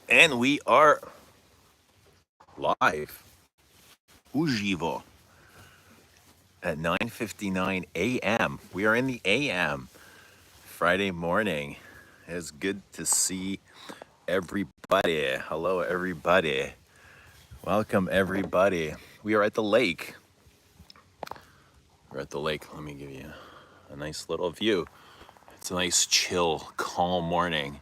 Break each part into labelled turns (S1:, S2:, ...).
S1: And we are live, uživo, at 9:59 a.m. We are in the a.m. Friday morning. It's good to see everybody. Hello, everybody. Welcome, everybody. We are at the lake. We're at the lake. Let me give you a nice little view. It's a nice, chill, calm morning.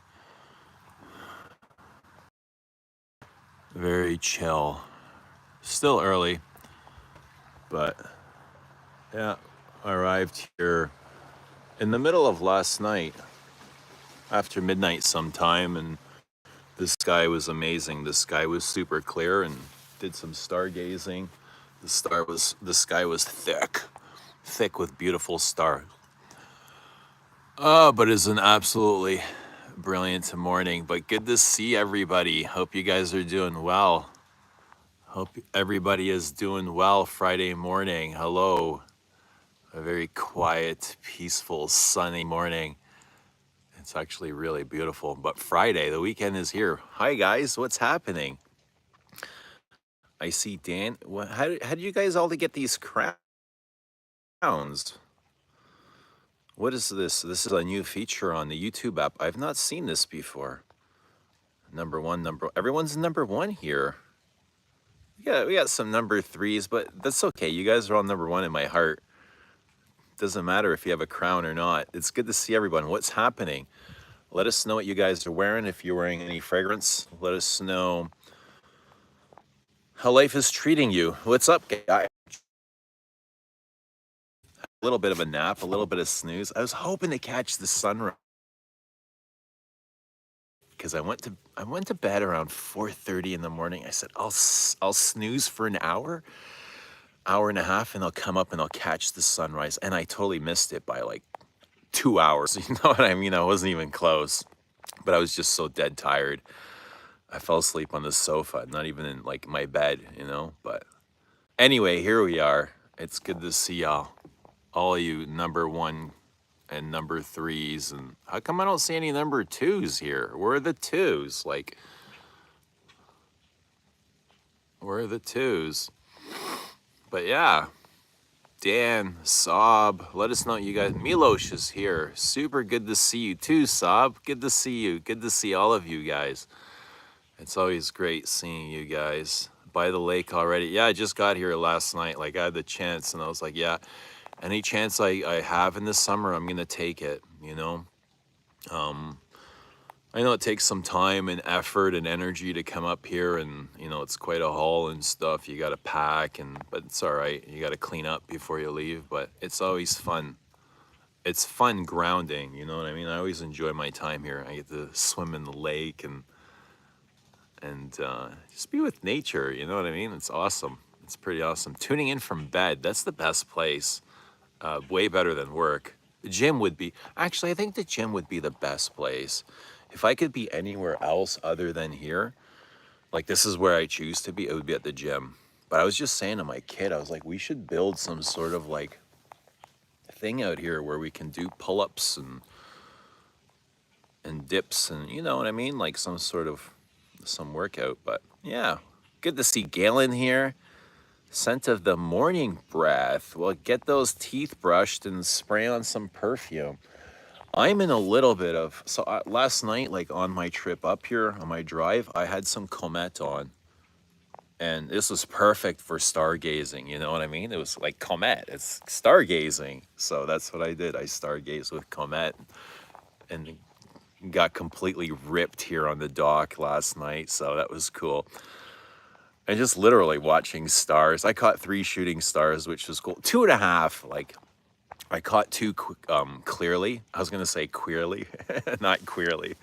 S1: Very chill. Still early, but yeah, I arrived here in the middle of last night, after midnight sometime, and the sky was amazing. The sky was super clear, and did some stargazing. The sky was thick with beautiful stars. Oh, but it's an absolutely brilliant morning. But good to see everybody. Hope you guys are doing well. Hope everybody is doing well Friday morning. Hello. A very quiet, peaceful, sunny morning. It's actually really beautiful. But Friday, the weekend is here. Hi, guys. What's happening? I see Dan. How do you guys all get these crowns? What is this? This is a new feature on the YouTube app. I've not seen this before. Number one, everyone's number one here. We got some number threes, but that's okay. You guys are all number one in my heart. Doesn't matter if you have a crown or not. It's good to see everyone. What's happening? Let us know what you guys are wearing. If you're wearing any fragrance, let us know how life is treating you. What's up, guys? A little bit of a nap, a little bit of snooze. I was hoping to catch the sunrise because I went to bed around 4:30 in the morning. I said I'll snooze for an hour and a half, and I'll come up and I'll catch the sunrise. And I totally missed it by like 2 hours. You know what I mean? I wasn't even close, but I was just so dead tired. I fell asleep on the sofa, not even in like my bed, you know. But anyway, here we are. It's good to see y'all, all of you number one and number threes. And how come I don't see any number twos here? Where are the twos? Like, where are the twos? But yeah, Dan, Saab, let us know you guys. Milosh is here. Super good to see you too, Saab. Good to see you. Good to see all of you guys. It's always great seeing you guys. By the lake already. Yeah, I just got here last night. Like, I had the chance, and I was like, yeah, any chance I have in the summer, I'm going to take it, you know? I know it takes some time and effort and energy to come up here, and, you know, it's quite a haul and stuff. You got to pack, but it's all right. You got to clean up before you leave, but it's always fun. It's fun grounding, you know what I mean? I always enjoy my time here. I get to swim in the lake and just be with nature, you know what I mean? It's awesome. It's pretty awesome. Tuning in from bed, that's the best place. Way better than work. The gym would be, actually, I think the gym would be the best place. If I could be anywhere else other than here, like this is where I choose to be, it would be at the gym. But I was just saying to my kid, I was like, we should build some sort of like thing out here where we can do pull-ups and dips and you know what I mean? Like some workout. But yeah, good to see Galen here. Scent of the morning breath. Well, get those teeth brushed and spray on some perfume. I'm in a little bit of, last night, like on my trip up here, on my drive, I had some Comet on. And this was perfect for stargazing, you know what I mean? It was like Comet, it's stargazing. So that's what I did. I stargazed with Comet and got completely ripped here on the dock last night. So that was cool. And just literally watching stars. I caught 3 shooting stars, which was cool. 2.5, like I caught 2 clearly. I was gonna say queerly, not queerly.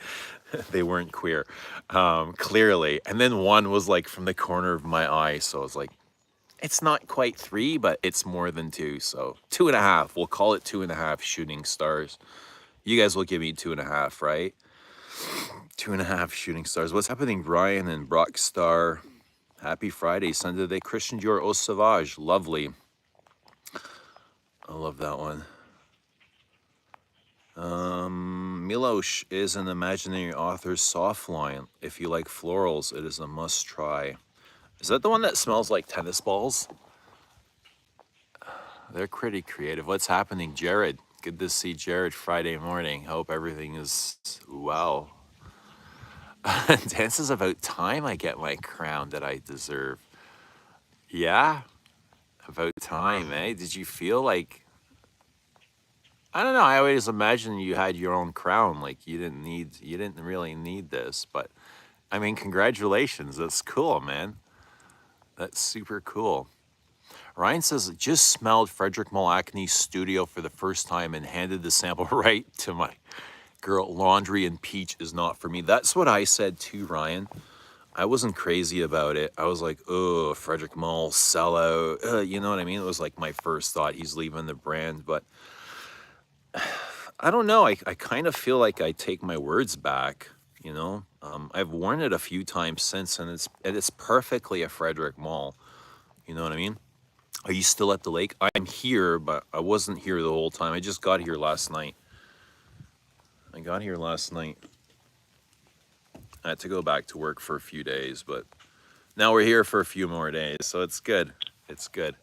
S1: They weren't queer, clearly. And then 1 was like from the corner of my eye. So I was like, it's not quite 3, but it's more than 2. So 2.5, we'll call it 2.5 shooting stars. You guys will give me 2.5, right? 2.5 shooting stars. What's happening, Brian and Brockstar? Happy Friday, Sunday day. Christian Dior Eau Sauvage. Lovely. I love that one. Milosh is an imaginary author's soft line. If you like florals, it is a must try. Is that the one that smells like tennis balls? They're pretty creative. What's happening, Jared? Good to see Jared Friday morning. Hope everything is well. Dances about time I get my crown that I deserve. Yeah, about time, eh? Did you feel like, I don't know, I always imagined you had your own crown, like you didn't really need this, but I mean, congratulations. That's cool, man. That's super cool. Ryan says, just smelled Frederick Malacny's studio for the first time and handed the sample right to my girl. Laundry and peach is not for me. That's what I said too, Ryan. I wasn't crazy about it. I was like, oh, Frederick Mull, sellout. You know what I mean? It was like my first thought. He's leaving the brand. But I don't know. I kind of feel like I take my words back, you know? I've worn it a few times since, and it's perfectly a Frederick Mull. You know what I mean? Are you still at the lake? I'm here, but I wasn't here the whole time. I just got here last night. I got here last night. I had to go back to work for a few days, but now we're here for a few more days, so it's good. It's good.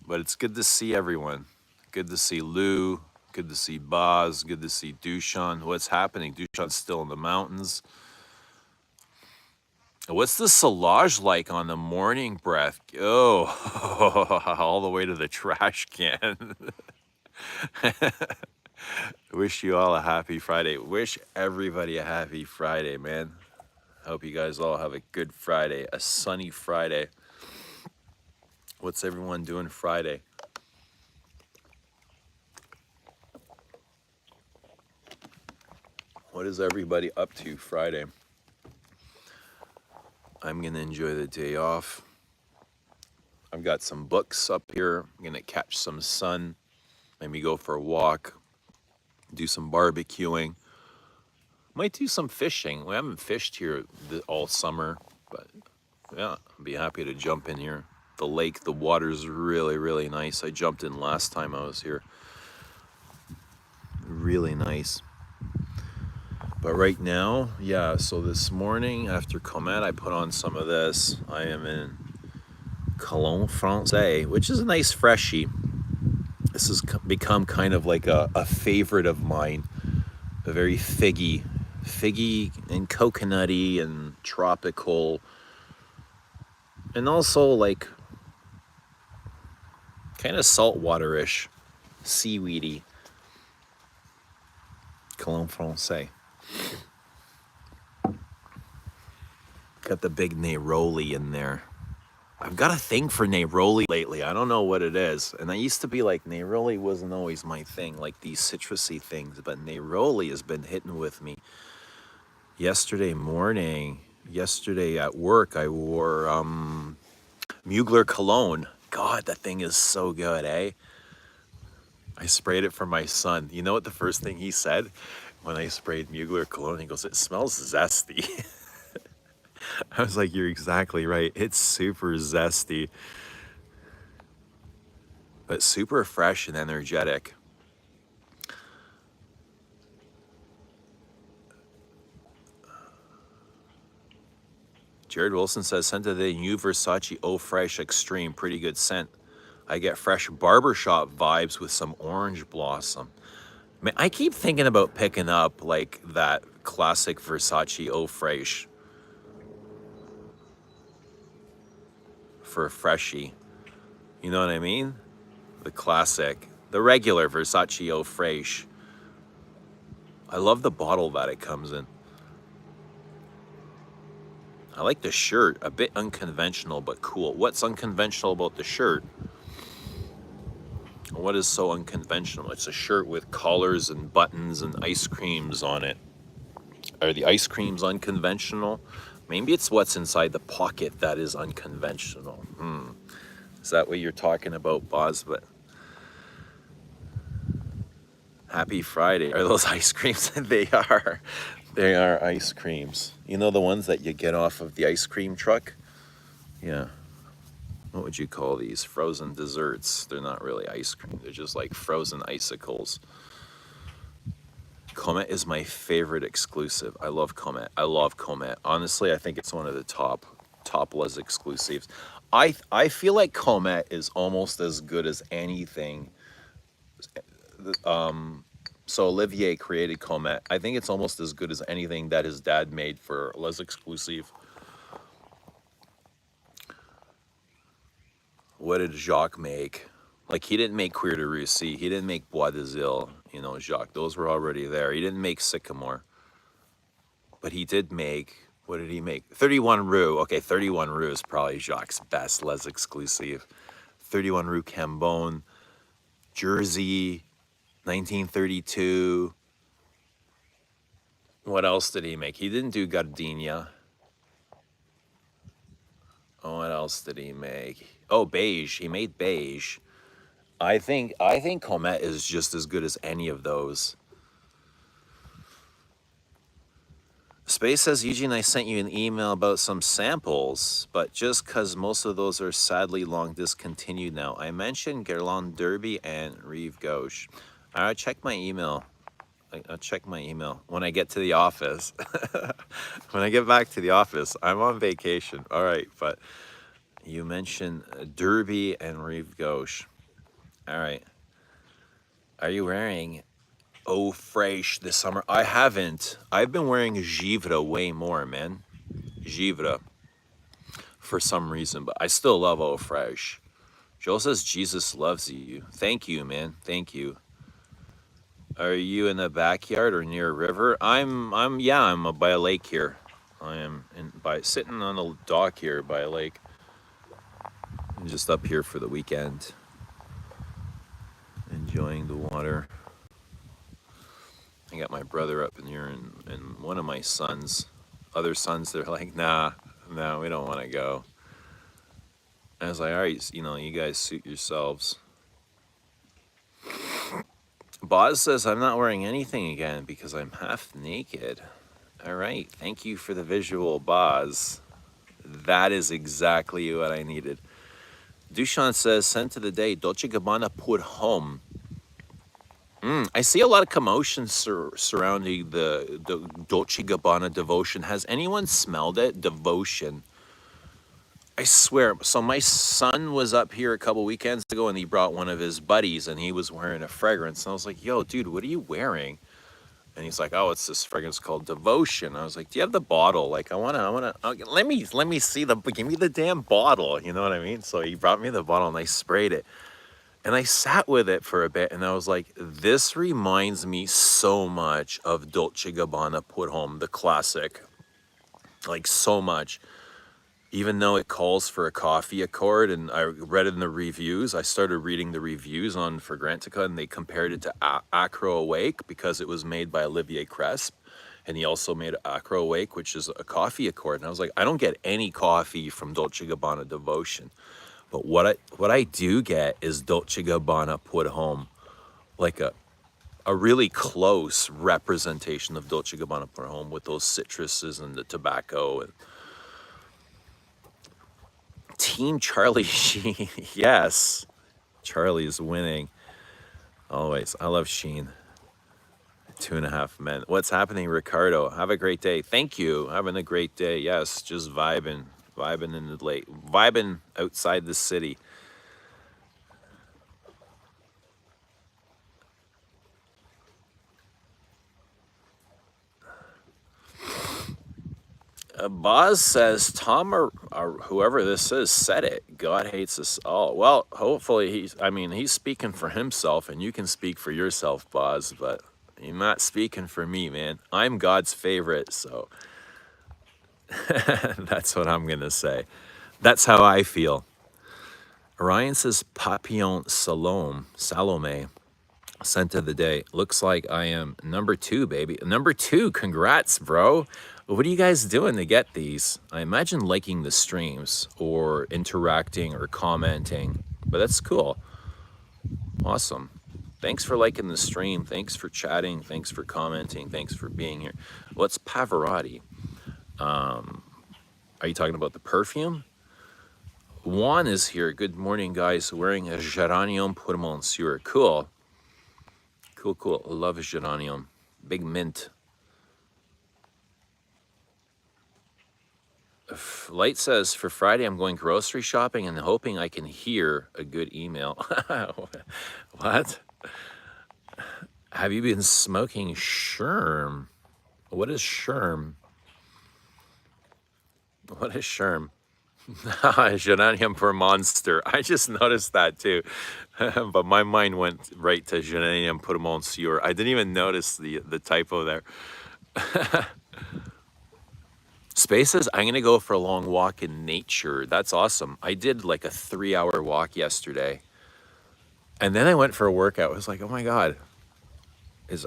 S1: But it's good to see everyone. Good to see Lou. Good to see Boz. Good to see Dushan. What's happening? Dushan's still in the mountains. What's the salage like on the morning breath? Oh, all the way to the trash can. Wish you all a happy Friday. Wish everybody a happy Friday, man. I hope you guys all have a good Friday, a sunny Friday. What's everyone doing Friday? What is everybody up to Friday? I'm going to enjoy the day off. I've got some books up here. I'm going to catch some sun, maybe go for a walk, do some barbecuing. Might do some fishing. We haven't fished here all summer, but yeah, I'd be happy to jump in here. The lake, the water's really, really nice. I jumped in last time I was here. Really nice. But right now, yeah, so this morning after Comet, I put on some of this. I am in Cologne Francais, which is a nice freshie. This has become kind of like a favorite of mine. A very figgy and coconutty and tropical. And also like kind of saltwater-ish, seaweedy. Cologne Francais. Got the big Neroli in there. I've got a thing for Neroli lately. I don't know what it is. And I used to be like, Neroli wasn't always my thing, like these citrusy things. But Neroli has been hitting with me. Yesterday at work, I wore Mugler cologne. God, that thing is so good, eh? I sprayed it for my son. You know what the first thing he said when I sprayed Mugler cologne? He goes, it smells zesty. I was like, you're exactly right. It's super zesty, but super fresh and energetic. Jared Wilson says, scent of the new Versace Eau Fraiche Extreme. Pretty good scent. I get fresh barbershop vibes with some orange blossom. Man, I keep thinking about picking up like that classic Versace Eau Fraiche for a freshie. You know what I mean? The classic, the regular Versace Eau Fraiche. I love the bottle that it comes in. I like the shirt, a bit unconventional, but cool. What's unconventional about the shirt? What is so unconventional? It's a shirt with collars and buttons and ice creams on it. Are the ice creams unconventional? Maybe it's what's inside the pocket that is unconventional. Is that what you're talking about, Boz? But happy Friday. Are those ice creams? They are. They are ice creams. You know the ones that you get off of the ice cream truck? Yeah. What would you call these? Frozen desserts. They're not really ice cream. They're just like frozen icicles. Comet is my favorite exclusive. I love Comet. I love Comet. Honestly, I think it's one of the top Les exclusives. I feel like Comet is almost as good as anything. So Olivier created Comet. I think it's almost as good as anything that his dad made for Les exclusive. What did Jacques make? Like, he didn't make Cuir de Russie. He didn't make Bois d'Azil. You know, Jacques. Those were already there. He didn't make Sycamore. But he did make, what did he make? 31 Rue. Okay, 31 Rue is probably Jacques' best Les exclusive. 31 Rue Cambon, Jersey, 1932. What else did he make? He didn't do Gardenia. Oh, what else did he make? Oh, Beige. He made Beige. I think Comet is just as good as any of those. Space says, Eugene, I sent you an email about some samples, but just because most of those are sadly long discontinued now. I mentioned Guerlain Derby and Rive Gauche. I'll check my email. I'll check my email when I get to the office. When I get back to the office, I'm on vacation. All right, but you mentioned Derby and Rive Gauche. All right. Are you wearing Eau Fraiche this summer? I haven't. I've been wearing Givre way more, man. Givre. For some reason, but I still love Eau Fraiche. Joel says Jesus loves you. Thank you, man. Thank you. Are you in the backyard or near a river? I'm by a lake here. I am sitting on a dock here by a lake. I'm just up here for the weekend, enjoying the water. I got my brother up in here and one of my other sons, they're like, nah, no, we don't want to go. I was like, all right, you guys suit yourselves. Boz says, I'm not wearing anything again because I'm half naked. All right, thank you for the visual, Boz. That is exactly what I needed. Dushan says, scent of the day, Dolce Gabbana Pour Homme. I see a lot of commotion surrounding the Dolce Gabbana Devotion. Has anyone smelled it? Devotion. I swear. So my son was up here a couple weekends ago and he brought one of his buddies and he was wearing a fragrance. And I was like, yo, dude, what are you wearing? And he's like, oh, it's this fragrance called Devotion. I was like, do you have the bottle? Like, let me see give me the damn bottle. You know what I mean? So he brought me the bottle and I sprayed it. And I sat with it for a bit and I was like, this reminds me so much of Dolce Gabbana Pour Homme, the classic. Like, so much. Even though it calls for a coffee accord, and I read it in the reviews, I started reading the reviews on Fragrantica, and they compared it to Acro Awake because it was made by Olivier Cresp, and he also made Acro Awake, which is a coffee accord. And I was like, I don't get any coffee from Dolce Gabbana Devotion, but what I do get is Dolce Gabbana Pour Homme, like a really close representation of Dolce Gabbana Pour Homme with those citruses and the tobacco and Team Charlie Sheen. Yes. Charlie is winning. Always. I love Sheen. 2.5 men. What's happening, Ricardo? Have a great day. Thank you. Having a great day. Yes. Just vibing. Vibing in the lake. Vibing outside the city. Boz says, Tom or whoever this is said it. God hates us all. Well, hopefully he's speaking for himself, and you can speak for yourself, Boz, but you're not speaking for me, man. I'm God's favorite, so that's what I'm going to say. That's how I feel. Orion says, Papillon Salome. Scent of the day. Looks like I am number 2, baby. Number 2, congrats, bro. What are you guys doing to get these? I imagine liking the streams or interacting or commenting, but that's cool. Awesome. Thanks for liking the stream. Thanks for chatting. Thanks for commenting. Thanks for being here. What's Pavarotti? Are you talking about the perfume? Juan is here. Good morning, guys. Wearing a Geranium pour Monsieur. Cool. Cool. Love Geranium. Big mint. Light says, for Friday, I'm going grocery shopping and hoping I can hear a good email. What? Have you been smoking Sherm? What is Sherm? What is Sherm? Geranium per monster. I just noticed that too. But my mind went right to Geranium per monsieur. I didn't even notice the typo there. Spaces, I'm going to go for a long walk in nature. That's awesome. I did like a 3-hour walk yesterday. And then I went for a workout. I was like, oh my God.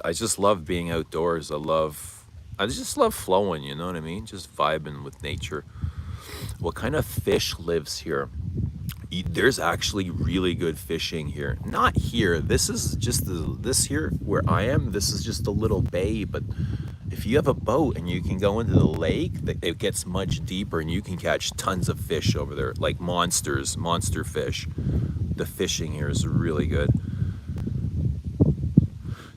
S1: I just love being outdoors. I just love flowing, you know what I mean? Just vibing with nature. What kind of fish lives here? There's actually really good fishing here. Not here. This is just this here where I am. This is just a little bay, but if you have a boat and you can go into the lake, it gets much deeper and you can catch tons of fish over there, like monster fish. The fishing here is really good.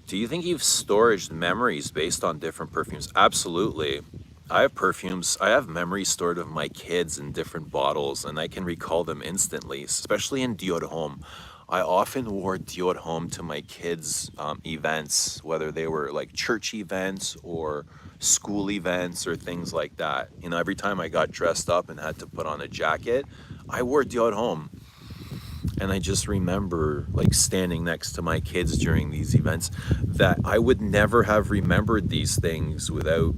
S1: Do you think you've stored memories based on different perfumes? Absolutely. I have perfumes. I have memories stored of my kids in different bottles, and I can recall them instantly, especially in Dior Homme. I often wore Dior Homme to my kids' events, whether they were like church events or school events or things like that. You know, every time I got dressed up and had to put on a jacket, I wore Dior Homme. And I just remember like standing next to my kids during these events that I would never have remembered these things without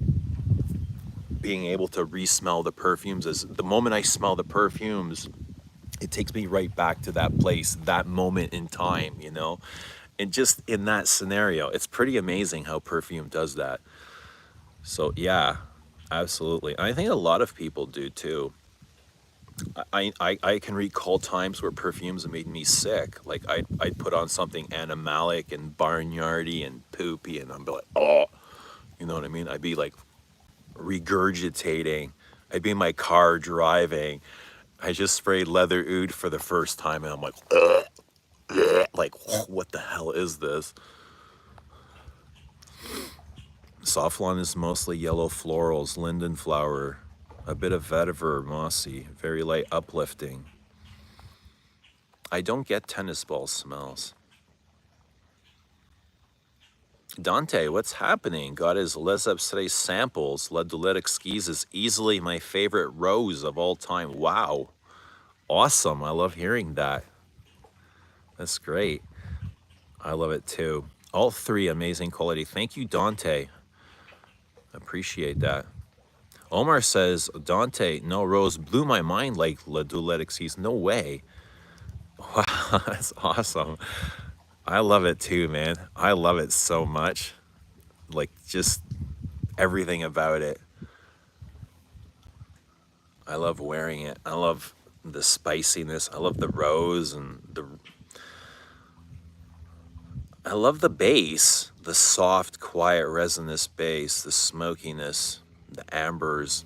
S1: being able to re-smell the perfumes. As the moment I smell the perfumes, it takes me right back to that place, that moment in time, you know? And just in that scenario, it's pretty amazing how perfume does that. So yeah, absolutely. I think a lot of people do too. I can recall times where perfumes made me sick. Like I'd put on something animalic and barnyardy and poopy and I'd be like, oh, you know what I mean? I'd be like regurgitating. I'd be in my car driving. I just sprayed leather oud for the first time and I'm like, ugh, ugh, like, what the hell is this? Safflon is mostly yellow florals, linden flower, a bit of vetiver, mossy, very light, uplifting. I don't get tennis ball smells. Dante, what's happening? Got his Les Abstraits samples. La Doulette Skis is easily my favorite rose of all time. Wow. Awesome. I love hearing that. That's great. I love it too. All three amazing quality. Thank you, Dante. Appreciate that. Omar says, Dante, no rose blew my mind like La Doulette Skis. No way. Wow, that's awesome. I love it too, man. I love it so much. Like just everything about it. I love wearing it. I love the spiciness. I love the rose and I love the bass, the soft, quiet, resinous bass, the smokiness, the ambers.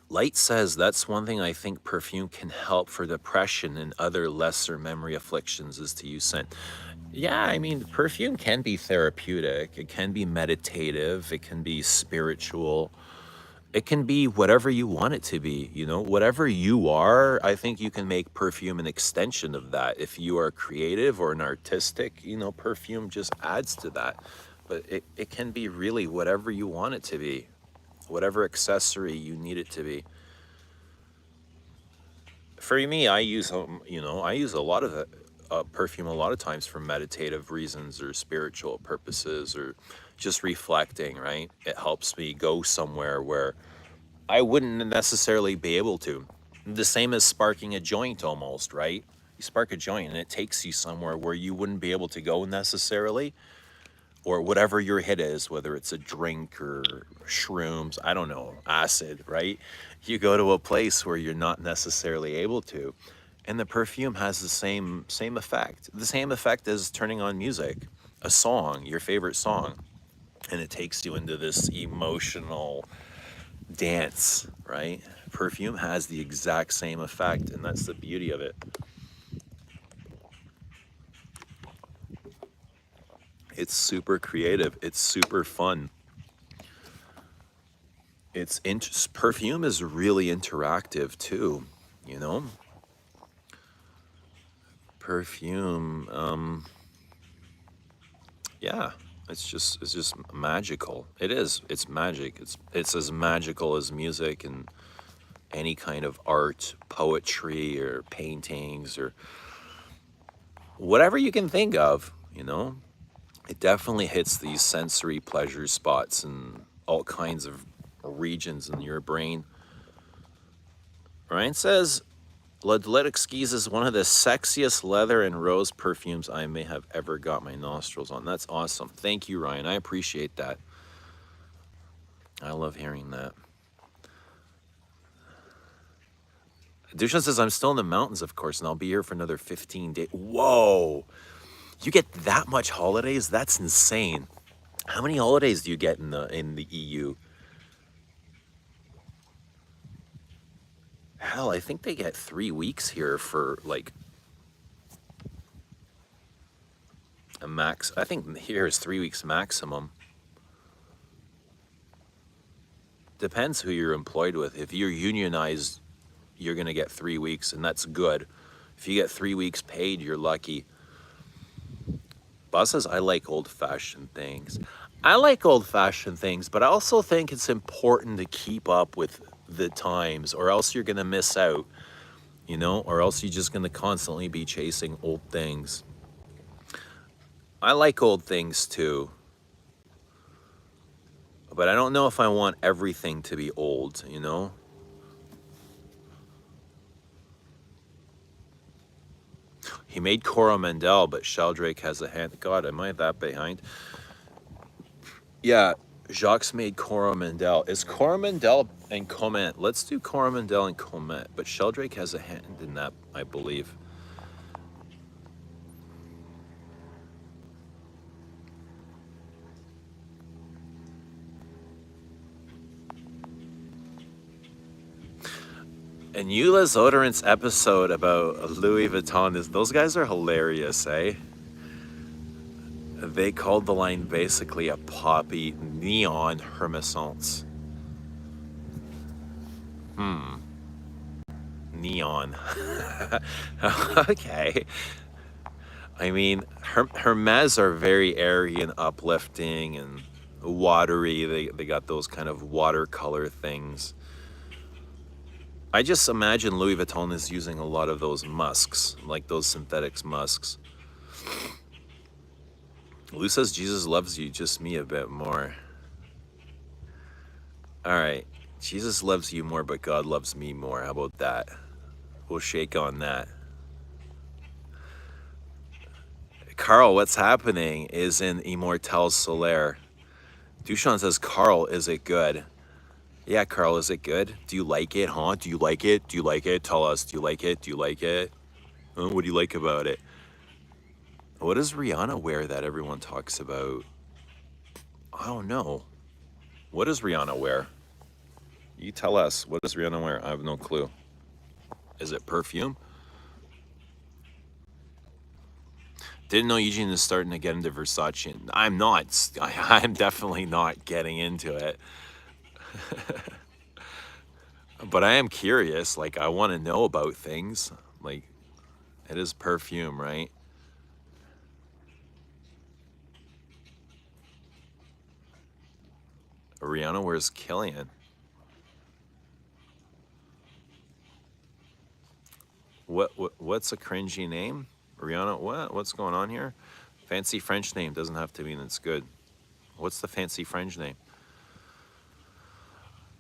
S1: Light says that's one thing I think perfume can help for depression and other lesser memory afflictions is to use scent. Yeah, I mean, perfume can be therapeutic. It can be meditative. It can be spiritual. It can be whatever you want it to be, you know, whatever you are. I think you can make perfume an extension of that. If you are creative or an artistic, you know, perfume just adds to that. But it can be really whatever you want it to be, whatever accessory you need it to be. For me, I use, you know, I use a lot of perfume a lot of times for meditative reasons or spiritual purposes or just reflecting, right? It helps me go somewhere where I wouldn't necessarily be able to. The same as sparking a joint almost, right? You spark a joint and it takes you somewhere where you wouldn't be able to go necessarily, or whatever your hit is, whether it's a drink or shrooms, I don't know, acid, right? You go to a place where you're not necessarily able to. And the perfume has the same effect. The same effect as turning on music, a song, your favorite song, and it takes you into this emotional dance, right? Perfume has the exact same effect, and that's the beauty of it. It's super creative. It's super fun. Perfume is really interactive too, you know? Perfume, yeah, it's just magical. It is. It's magic. It's as magical as music and any kind of art, poetry or paintings or whatever you can think of, you know? It definitely hits these sensory pleasure spots and all kinds of regions in your brain. Ryan says, L'Athletic Skis is one of the sexiest leather and rose perfumes I may have ever got my nostrils on. That's awesome. Thank you, Ryan. I appreciate that. I love hearing that. Dushan says, I'm still in the mountains, of course, and I'll be here for another 15 days. Whoa! You get that much holidays? That's insane. How many holidays do you get in the EU? Hell, I think they get 3 weeks here for like a max. I think here is 3 weeks maximum. Depends who you're employed with. If you're unionized, you're gonna get 3 weeks, and that's good. If you get 3 weeks paid, you're lucky. Boss says, I like old-fashioned things. I like old-fashioned things, but I also think it's important to keep up with the times, or else you're gonna miss out, you know, or else you're just gonna constantly be chasing old things. I like old things too, but I don't know if I want everything to be old, you know? He made Coromandel, but Sheldrake has a hand. God, am I that behind? Yeah, Jacques made Coromandel. Is Coromandel and Comet? Let's do Coromandel and Comet, but Sheldrake has a hand in that, I believe. And Eula's Odorant's episode about Louis Vuitton is, those guys are hilarious, eh? They called the line basically a poppy neon hermescence. Neon. Okay. I mean, Hermes are very airy and uplifting and watery. They got those kind of watercolor things. I just imagine Louis Vuitton is using a lot of those musks, like those synthetics musks. Lou says Jesus loves you, just me a bit more. All right. Jesus loves you more, but God loves me more. How about that? We'll shake on that. Carl, what's happening is in Immortelle Solaire. Dushan says, Carl, is it good? Yeah, Carl, is it good? Do you like it, huh? Do you like it? Do you like it? Tell us, do you like it? Do you like it? What do you like about it? What does Rihanna wear that everyone talks about? I don't know. What does Rihanna wear? You tell us. What does Rihanna wear? I have no clue. Is it perfume? Didn't know Eugene is starting to get into Versace. I'm not. I'm definitely not getting into it. But I am curious. Like, I want to know about things. Like, it is perfume, right? Rihanna wears Killian. What's a cringy name? Rihanna, what's going on here? Fancy French name doesn't have to mean it's good. What's the fancy French name?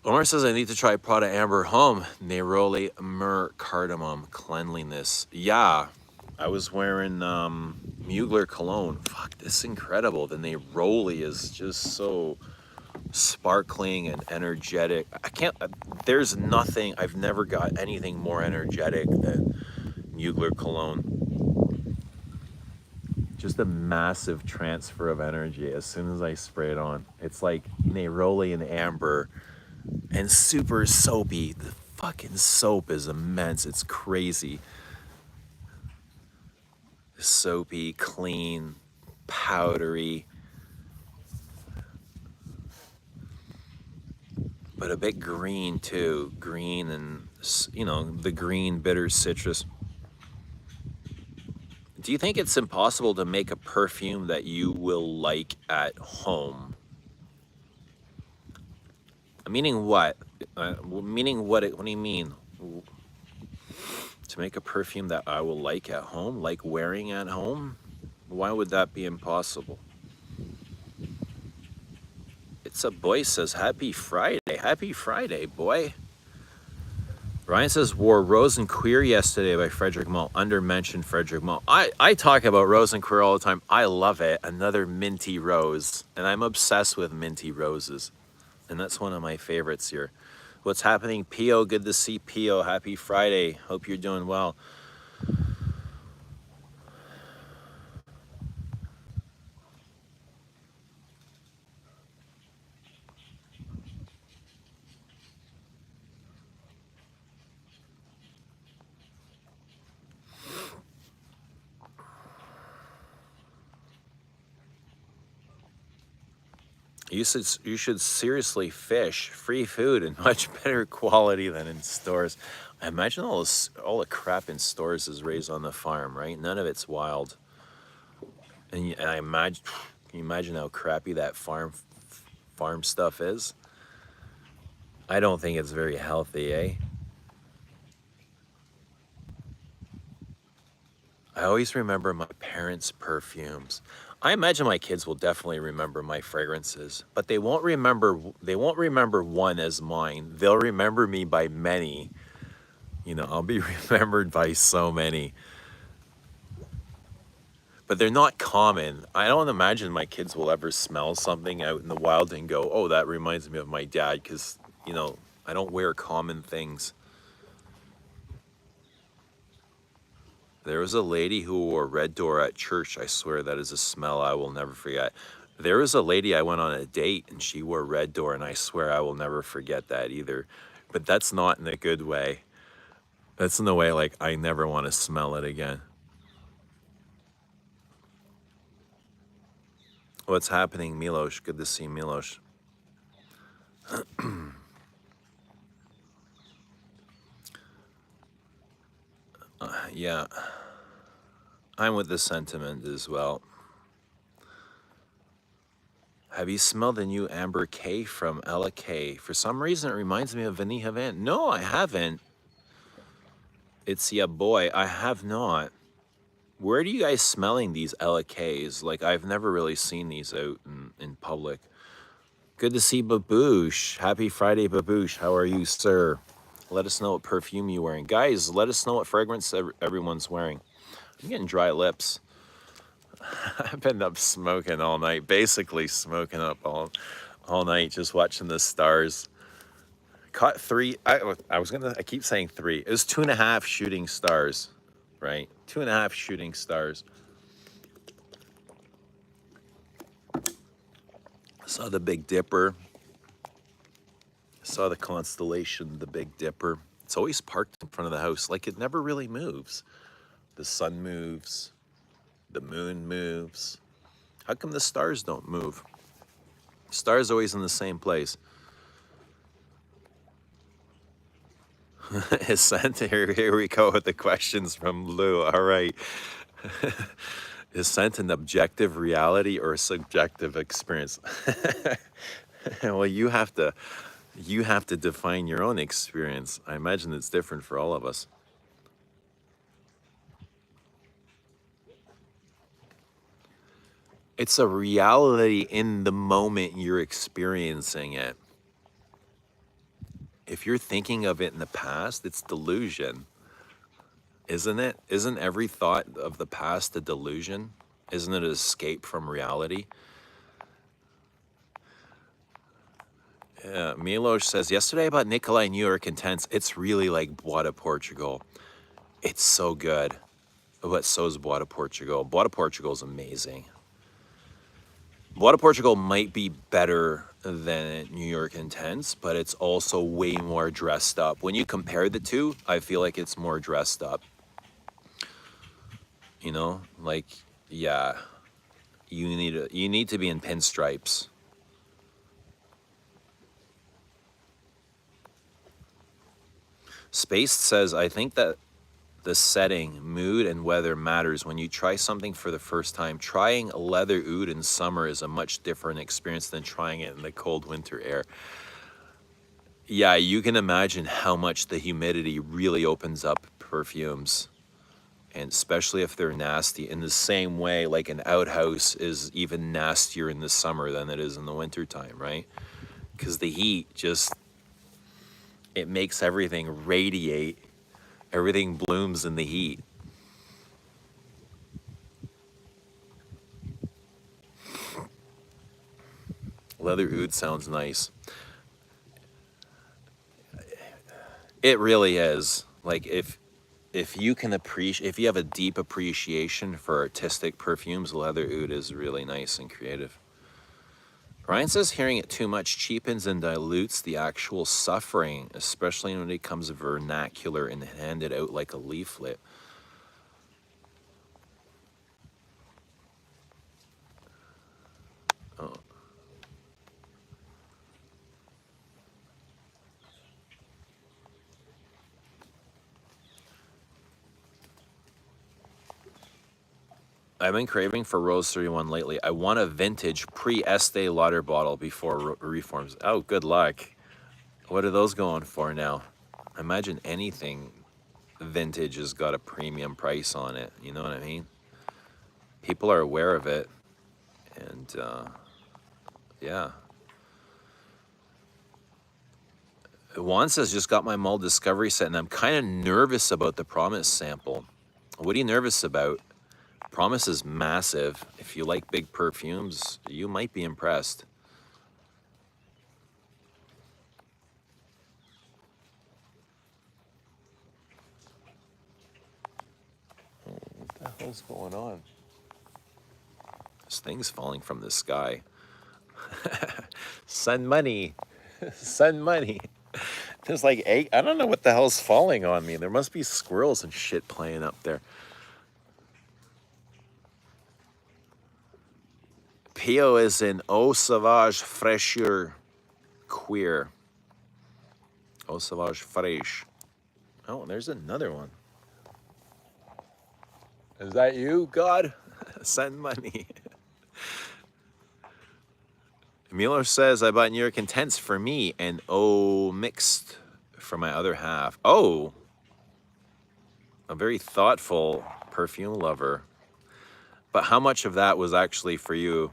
S1: Omar says I need to try Prada Amber Home Neroli Myrrh Cardamom Cleanliness. Yeah, I was wearing Mugler cologne. Fuck, this is incredible. The Neroli is just so sparkling and energetic. I can't. There's nothing. I've never got anything more energetic than Mugler cologne. Just a massive transfer of energy as soon as I spray it on. It's like Neroli and amber and super soapy. The fucking soap is immense. It's crazy. Soapy, clean, powdery, but a bit green too. Green and, you know, the green bitter citrus. Do you think it's impossible to make a perfume that you will like at home? Meaning what? Meaning what? What do you mean? To make a perfume that I will like at home, like wearing at home? Why would that be impossible? It's a boy says, Happy Friday. Happy Friday, boy. Ryan says, wore Rose and Queer yesterday by Frederick Mull. Undermentioned Frederick Mull. I talk about Rose and Queer all the time. I love it. Another minty rose. And I'm obsessed with minty roses. And that's one of my favorites here. What's happening, Pio? Good to see Pio. Happy Friday. Hope you're doing well. You should seriously fish. Free food and much better quality than in stores. I imagine all the crap in stores is raised on the farm, right? None of it's wild. And I imagine, can you imagine how crappy that farm stuff is? I don't think it's very healthy, eh? I always remember my parents' perfumes. I imagine my kids will definitely remember my fragrances, but they won't remember one as mine. They'll remember me by many. You know, I'll be remembered by so many. But they're not common. I don't imagine my kids will ever smell something out in the wild and go, "Oh, that reminds me of my dad," because, you know, I don't wear common things. There was a lady who wore Red Door at church. I swear that is a smell I will never forget. There was a lady I went on a date and she wore Red Door, and I swear I will never forget that either. But that's not in a good way. That's in the way like I never want to smell it again. What's happening, Milos? Good to see Milos. Yeah, I'm with the sentiment as well. Have you smelled the new Amber K from Ella K? For some reason, it reminds me of Vanille Havana. No, I haven't. It's ya boy. I have not. Where do you guys smelling these Ella K's? Like, I've never really seen these out in public. Good to see Baboosh. Happy Friday, Baboosh. How are you, sir? Let us know what perfume you're wearing. Guys, let us know what fragrance everyone's wearing. I'm getting dry lips. I've been up smoking all night, basically smoking up all night, just watching the stars. Caught three. I keep saying three. It was 2.5 shooting stars, right? 2.5 shooting stars. Saw the Big Dipper. Saw the constellation, the Big Dipper. It's always parked in front of the house, like it never really moves. The sun moves, the moon moves. How come the stars don't move? Stars always in the same place. Here we go with the questions from Lou. All right. Is scent an objective reality or a subjective experience? Well, you have to define your own experience. I imagine it's different for all of us. It's a reality in the moment you're experiencing it. If you're thinking of it in the past, it's delusion, isn't it? Isn't every thought of the past a delusion? Isn't it an escape from reality? Milos says, yesterday about Nikolai New York Intense, it's really like Bois de Portugal. It's so good. But so is Bois de Portugal. Bois de Portugal is amazing. Bois de Portugal might be better than New York Intense, but it's also way more dressed up. When you compare the two, I feel like it's more dressed up. You know, like, yeah. you need to be in pinstripes. Spaced says, I think that the setting, mood, and weather matters when you try something for the first time. Trying leather oud in summer is a much different experience than trying it in the cold winter air. Yeah, you can imagine how much the humidity really opens up perfumes, and especially if they're nasty. In the same way, like an outhouse is even nastier in the summer than it is in the wintertime, right? Because the heat just, it makes everything radiate. Everything blooms in the heat. Leather oud sounds nice. It really is. Like if you can appreciate, if you have a deep appreciation for artistic perfumes, leather oud is really nice and creative. Ryan says hearing it too much cheapens and dilutes the actual suffering, especially when it becomes vernacular and handed out like a leaflet. Oh. I've been craving for Rose 31 lately. I want a vintage pre-Estee Lauder bottle before reforms. Oh, good luck. What are those going for now? I imagine anything vintage has got a premium price on it. You know what I mean? People are aware of it. And yeah. Juan says, just got my Mull Discovery set and I'm kind of nervous about the Promise sample. What are you nervous about? Promise is massive. If you like big perfumes, you might be impressed. What the hell's going on? This thing's falling from the sky. Send money. Send money. There's like 8. I don't know what the hell's falling on me. There must be squirrels and shit playing up there. Pio is in Eau Sauvage Fraîcheur Queer. Eau Sauvage Fraîche. Oh, there's another one. Is that you, God? Send money. Mueller says, I bought New York Intense for me and oh, mixed for my other half. Oh, a very thoughtful perfume lover. But how much of that was actually for you?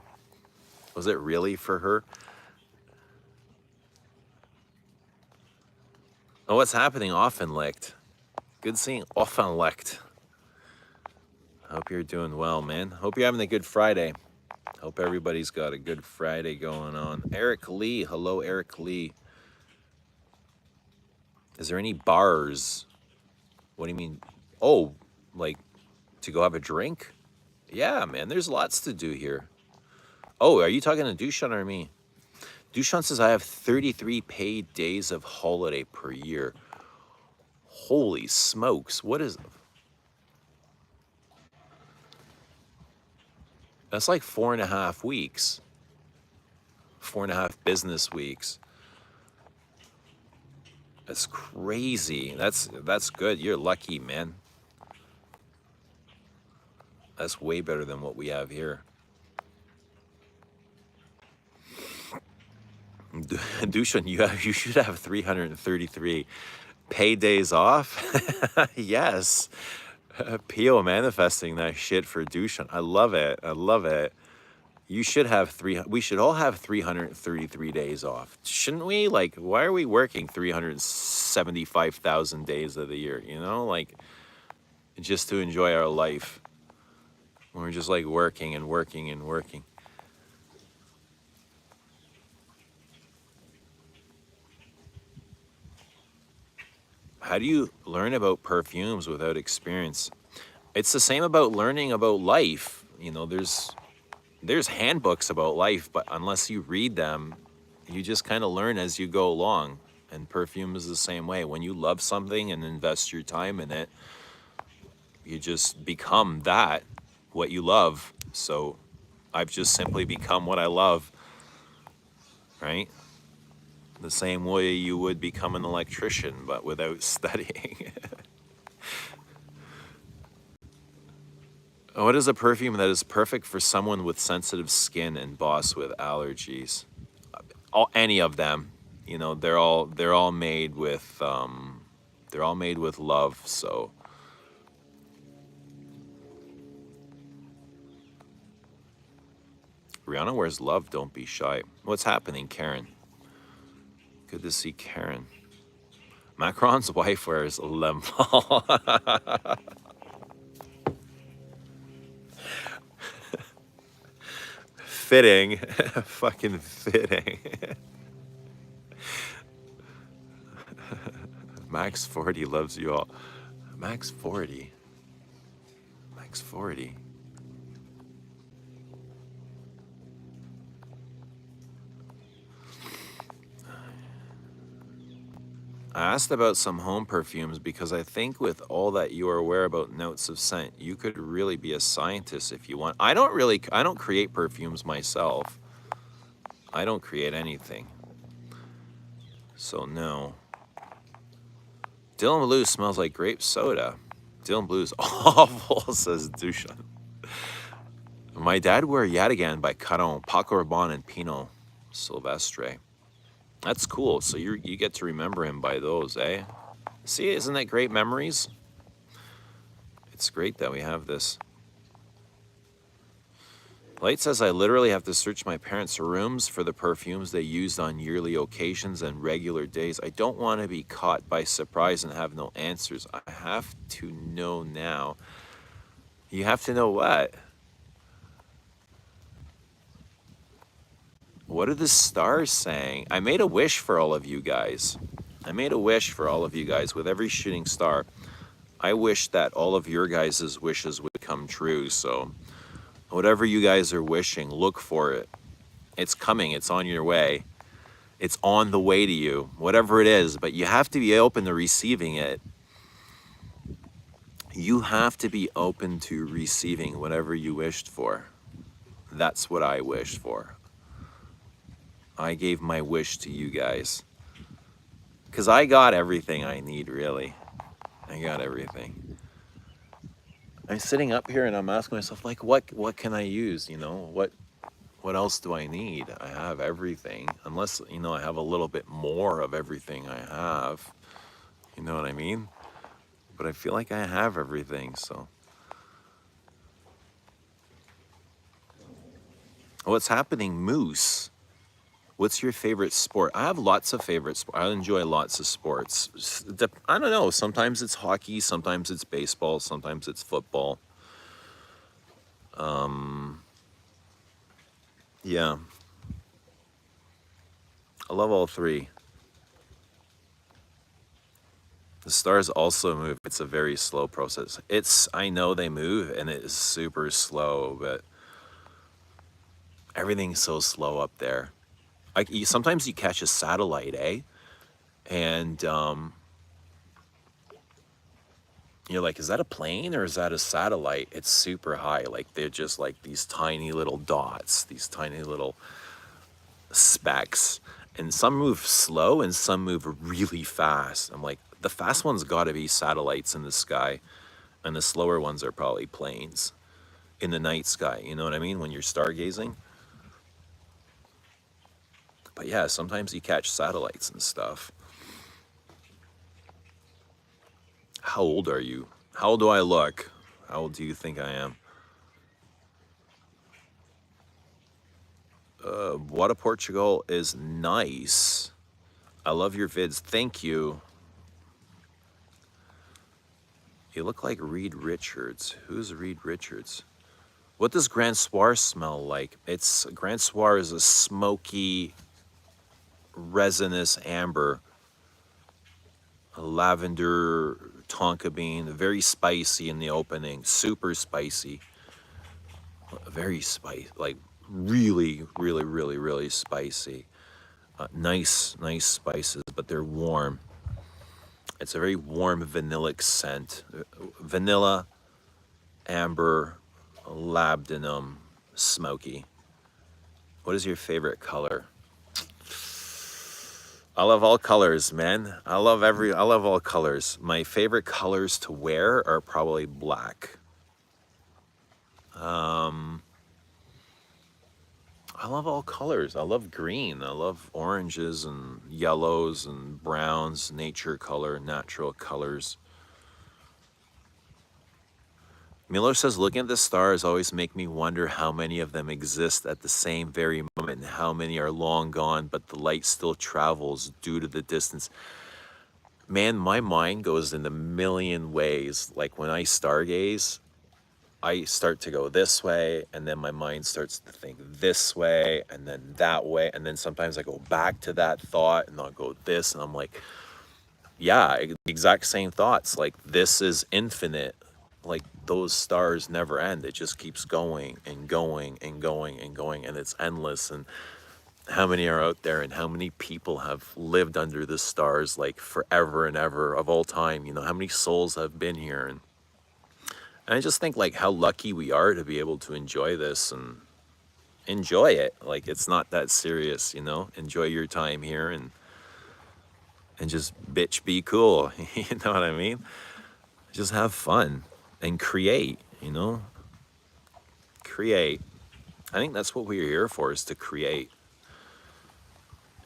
S1: Was it really for her? Oh, what's happening? Offenlicht. Good seeing Offenlicht. Hope you're doing well, man. Hope you're having a good Friday. Hope everybody's got a good Friday going on. Eric Lee. Hello, Eric Lee. Is there any bars? What do you mean? Oh, like to go have a drink? Yeah, man, there's lots to do here. Oh, are you talking to Dushan or me? Dushan says I have 33 paid days of holiday per year. Holy smokes, what is... That's like 4.5 weeks. 4.5 business weeks. That's crazy. That's good. You're lucky, man. That's way better than what we have here. Dushan, you should have 333 pay days off. Yes. Pio manifesting that shit for Dushan. I love it. I love it. You should have we should all have 333 days off. Shouldn't we? Like, why are we working 375,000 days of the year? You know, like, just to enjoy our life. We're just like working and working and working. How do you learn about perfumes without experience? It's the same about learning about life. You know, there's handbooks about life, but unless you read them, you just kind of learn as you go along. And perfume is the same way. When you love something and invest your time in it, you just become that, what you love. So I've just simply become what I love, right? The same way you would become an electrician, but without studying. What is a perfume that is perfect for someone with sensitive skin and boss with allergies? Any of them, you know, they're all made with love. So Rihanna wears love. Don't be shy. What's happening, Karen? Good to see Karen. Macron's wife wears lemon. Fitting. Fucking fitting. Max 40 loves you all. Max 40. Max 40. I asked about some home perfumes because I think with all that you are aware about notes of scent, you could really be a scientist if you want. I don't create perfumes myself. I don't create anything. So no. Dylan Blue smells like grape soda. Dylan Blue's awful, says Dushan. My dad wore Yet Again by Caron, Paco Rabanne, and Pinot Silvestre. That's cool. So you get to remember him by those, eh? See, isn't that great memories? It's great that we have this. Light says I literally have to search my parents' rooms for the perfumes they used on yearly occasions and regular days. I don't want to be caught by surprise and have no answers. I have to know now. You have to know what? What are the stars saying? I made a wish for all of you guys. I made a wish for all of you guys with every shooting star. I wish that all of your guys' wishes would come true. So whatever you guys are wishing, look for it. It's coming. It's on your way. It's on the way to you, whatever it is. But you have to be open to receiving it. You have to be open to receiving whatever you wished for. That's what I wished for. I gave my wish to you guys. Because I got everything I need, really. I got everything. I'm sitting up here and I'm asking myself, like, what can I use? You know, what else do I need? I have everything. Unless, you know, I have a little bit more of everything I have. You know what I mean? But I feel like I have everything, so. What's happening, Moose? What's your favorite sport? I have lots of favorite sports. I enjoy lots of sports. I don't know. Sometimes it's hockey. Sometimes it's baseball. Sometimes it's football. Yeah. I love all three. The stars also move. It's a very slow process. I know they move and it is super slow, but everything's so slow up there. Sometimes you catch a satellite, eh? And you're like, is that a plane or is that a satellite? It's super high. Like they're just like these tiny little dots, these tiny little specks. And some move slow and some move really fast. I'm like, the fast ones got to be satellites in the sky, and the slower ones are probably planes in the night sky. You know what I mean? When you're stargazing. But yeah, sometimes you catch satellites and stuff. How old are you? How old do I look? How old do you think I am? Wada Portugal is nice. I love your vids. Thank you. You look like Reed Richards. Who's Reed Richards? What does Grand Soir smell like? Grand Soir is a smoky, resinous amber, a lavender tonka bean, very spicy in the opening, super spicy, very spicy, like really, really, really, really spicy. Nice spices, but they're warm. It's a very warm vanillic scent. Vanilla, amber, labdanum, smoky. What is your favorite color? I love all colors, man. I love all colors. My favorite colors to wear are probably black. I love all colors. I love green. I love oranges and yellows and browns, nature color, natural colors. Miller says, looking at the stars always make me wonder how many of them exist at the same very moment and how many are long gone, but the light still travels due to the distance. Man, my mind goes in a million ways. Like when I stargaze, I start to go this way, and then my mind starts to think this way, and then that way, and then sometimes I go back to that thought, and I'll go this, and I'm like, yeah, exact same thoughts. Like, this is infinite. Like, those stars never end. It just keeps going and going and going and going, and it's endless. And how many are out there, and how many people have lived under the stars, like, forever and ever of all time? You know, how many souls have been here? And I just think, like, how lucky we are to be able to enjoy this and enjoy it. Like, it's not that serious, you know? Enjoy your time here and just bitch be cool. You know what I mean? Just have fun and create, you know? Create. I think that's what we're here for, is to create.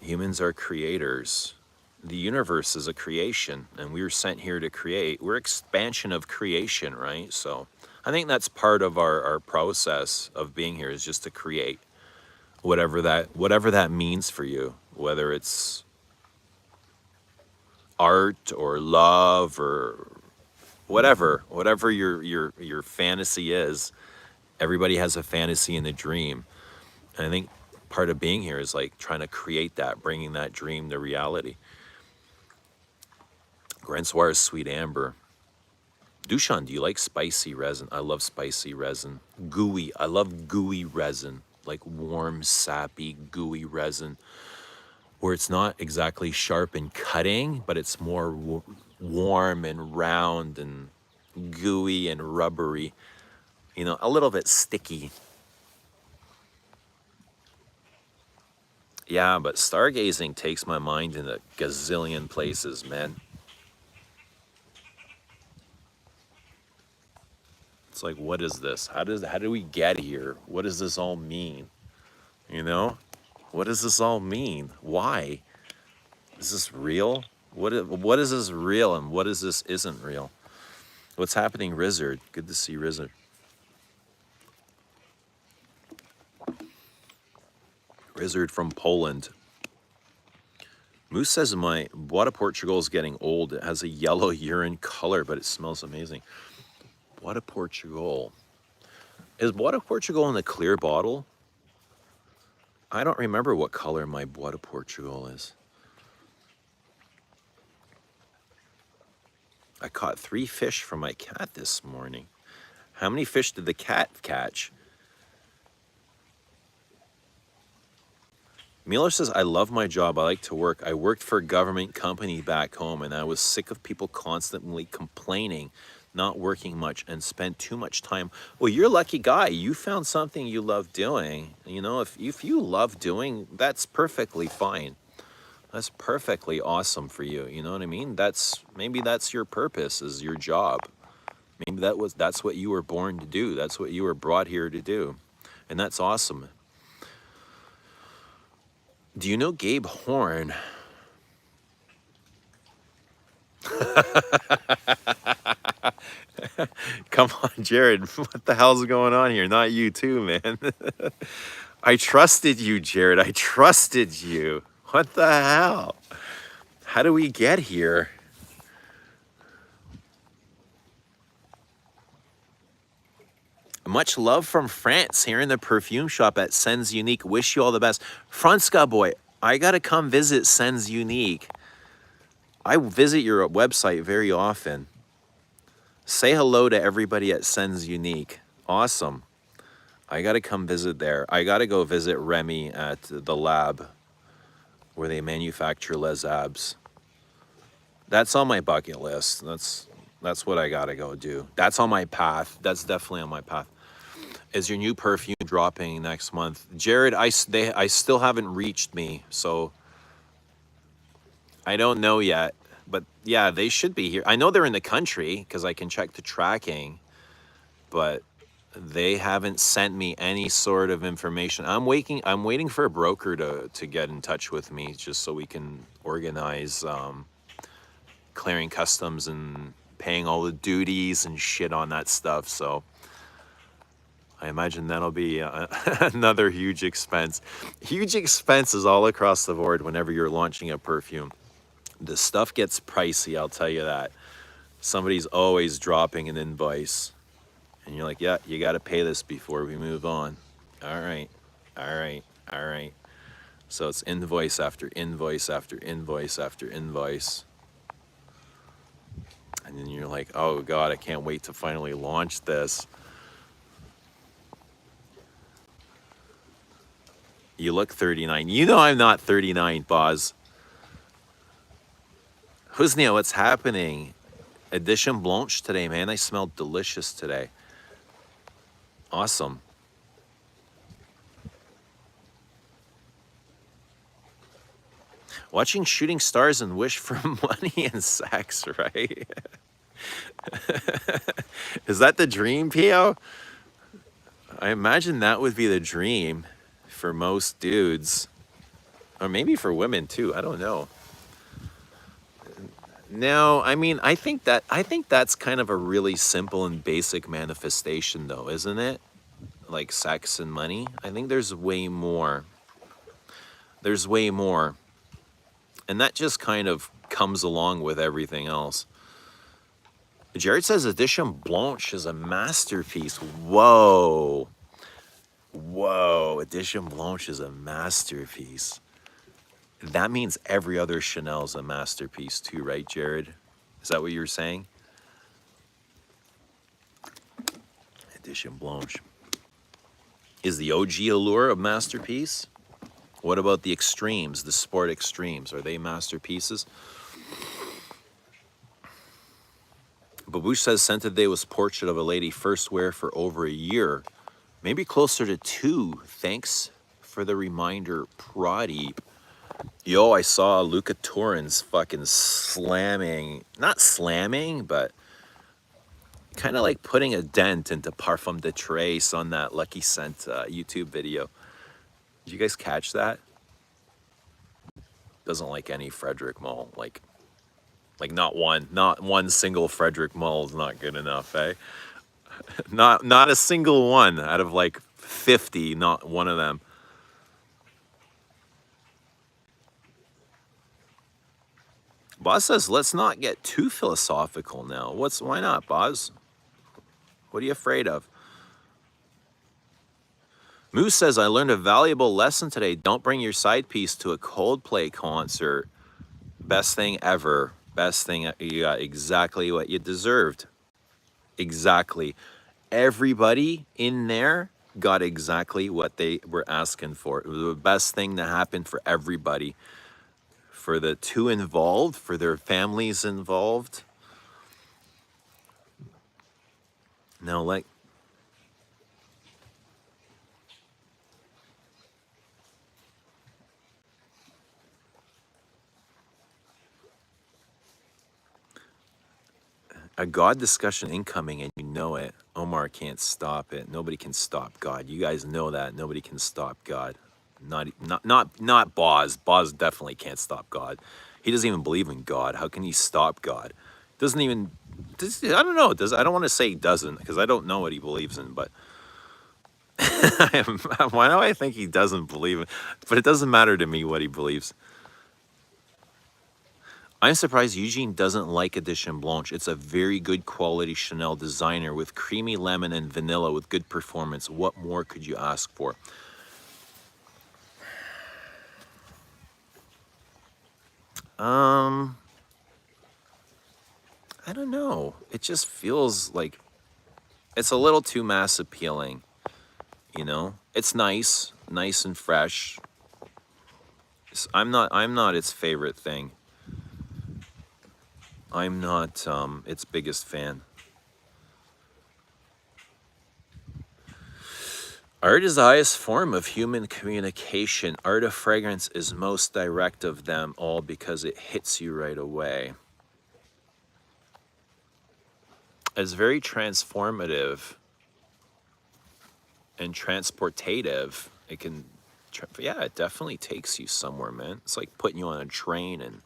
S1: Humans are creators. The universe is a creation, and we were sent here to create. We're expansion of creation, right? So I think that's part of our process of being here, is just to create whatever that means for you, whether it's art or love or whatever your fantasy is. Everybody has a fantasy and a dream. And I think part of being here is like trying to create that, bringing that dream to reality. Gransoir's Sweet Amber. Dushan, do you like spicy resin? I love spicy resin. Gooey. I love gooey resin. Like warm, sappy, gooey resin. Where it's not exactly sharp and cutting, but it's more warm and round and gooey and rubbery. You know, a little bit sticky. Yeah, but stargazing takes my mind in a gazillion places, man. It's like, what is this? How do we get here? What does this all mean? You know? What does this all mean? Why? Is this real? What is this real and what is this isn't real? What's happening, Rizzard? Good to see Rizzard. Rizzard from Poland. Moose says my Bois de Portugal is getting old. It has a yellow urine color, but it smells amazing. Bois de Portugal. Is Bois de Portugal in a clear bottle? I don't remember what color my Bois de Portugal is. I caught 3 fish from my cat this morning. How many fish did the cat catch? Mueller says, I love my job. I like to work. I worked for a government company back home, and I was sick of people constantly complaining, not working much, and spent too much time. Well, you're a lucky guy. You found something you love doing. You know, if you love doing, that's perfectly fine. That's perfectly awesome for you. You know what I mean? Maybe that's your purpose, is your job. Maybe that's what you were born to do. That's what you were brought here to do. And that's awesome. Do you know Gabe Horn? Come on, Jared. What the hell's going on here? Not you too, man. I trusted you, Jared. I trusted you. What the hell? How do we get here? Much love from France here in the perfume shop at Sens Unique. Wish you all the best. Franska boy, I gotta come visit Sens Unique. I visit your website very often. Say hello to everybody at Sens Unique. Awesome. I gotta come visit there. I gotta go visit Remy at the lab where they manufacture Les Abs. That's on my bucket list. That's what I gotta go do. That's on my path. That's definitely on my path. Is your new perfume dropping next month? Jared, I still haven't reached me, so I don't know yet. But yeah, they should be here. I know they're in the country because I can check the tracking, but they haven't sent me any sort of information. I'm waiting for a broker to get in touch with me just so we can organize clearing customs and paying all the duties and shit on that stuff. So I imagine that'll be another huge expense. Huge expenses all across the board whenever you're launching a perfume. The stuff gets pricey, I'll tell you that. Somebody's always dropping an invoice. And you're like, yeah, you got to pay this before we move on. All right, all right, all right. So it's invoice after invoice after invoice after invoice. And then you're like, oh God, I can't wait to finally launch this. You look 39. You know I'm not 39, Boz. Husnia, what's happening? Edition Blanche today, man. I smelled delicious today. Awesome. Watching shooting stars and wish for money and sex, right? Is that the dream, Pio? I imagine that would be the dream for most dudes. Or maybe for women too. I don't know. No, I mean, I think that's kind of a really simple and basic manifestation though, isn't it? Like sex and money. I think there's way more. There's way more. And that just kind of comes along with everything else. Jared says Edition Blanche is a masterpiece. Whoa. Whoa, Edition Blanche is a masterpiece. That means every other Chanel is a masterpiece too, right, Jared? Is that what you were saying? Edition Blanche. Is the OG Allure a masterpiece? What about the extremes, the sport extremes? Are they masterpieces? Babush says Scented Day was portrait of a lady first wear for over a year. Maybe closer to 2. Thanks for the reminder, Pradeep. Yo, I saw Luca Torrens fucking slamming, not slamming, but kind of like putting a dent into Parfum de Trace on that Lucky Scent YouTube video. Did you guys catch that? Doesn't like any Frederick Mall, like not one single Frederick Mall is not good enough, eh? Not a single one out of like 50, not one of them. Boz says, let's not get too philosophical now. Why not, Boz? What are you afraid of? Moose says, I learned a valuable lesson today. Don't bring your side piece to a Coldplay concert. Best thing ever. Best thing. You got exactly what you deserved. Exactly. Everybody in there got exactly what they were asking for. It was the best thing that happened for everybody. For the two involved, for their families involved. Now, like, a God discussion incoming and you know it. Omar can't stop it. Nobody can stop God. You guys know that. Nobody can stop God. Not Boz. Boz definitely can't stop God. He doesn't even believe in God. How can he stop God? Doesn't even, I don't know. I don't want to say he doesn't because I don't know what he believes in, but why do I think he doesn't believe it? But it doesn't matter to me what he believes. I'm surprised Eugene doesn't like Edition Blanche. It's a very good quality Chanel designer with creamy lemon and vanilla with good performance. What more could you ask for? I don't know. It just feels like it's a little too mass appealing, you know? It's nice and fresh. I'm not its favorite thing. I'm not its biggest fan. Art is the highest form of human communication. Art of fragrance is most direct of them all because it hits you right away. It's very transformative and transportative. It can, yeah, it definitely takes you somewhere, man. It's like putting you on a train, and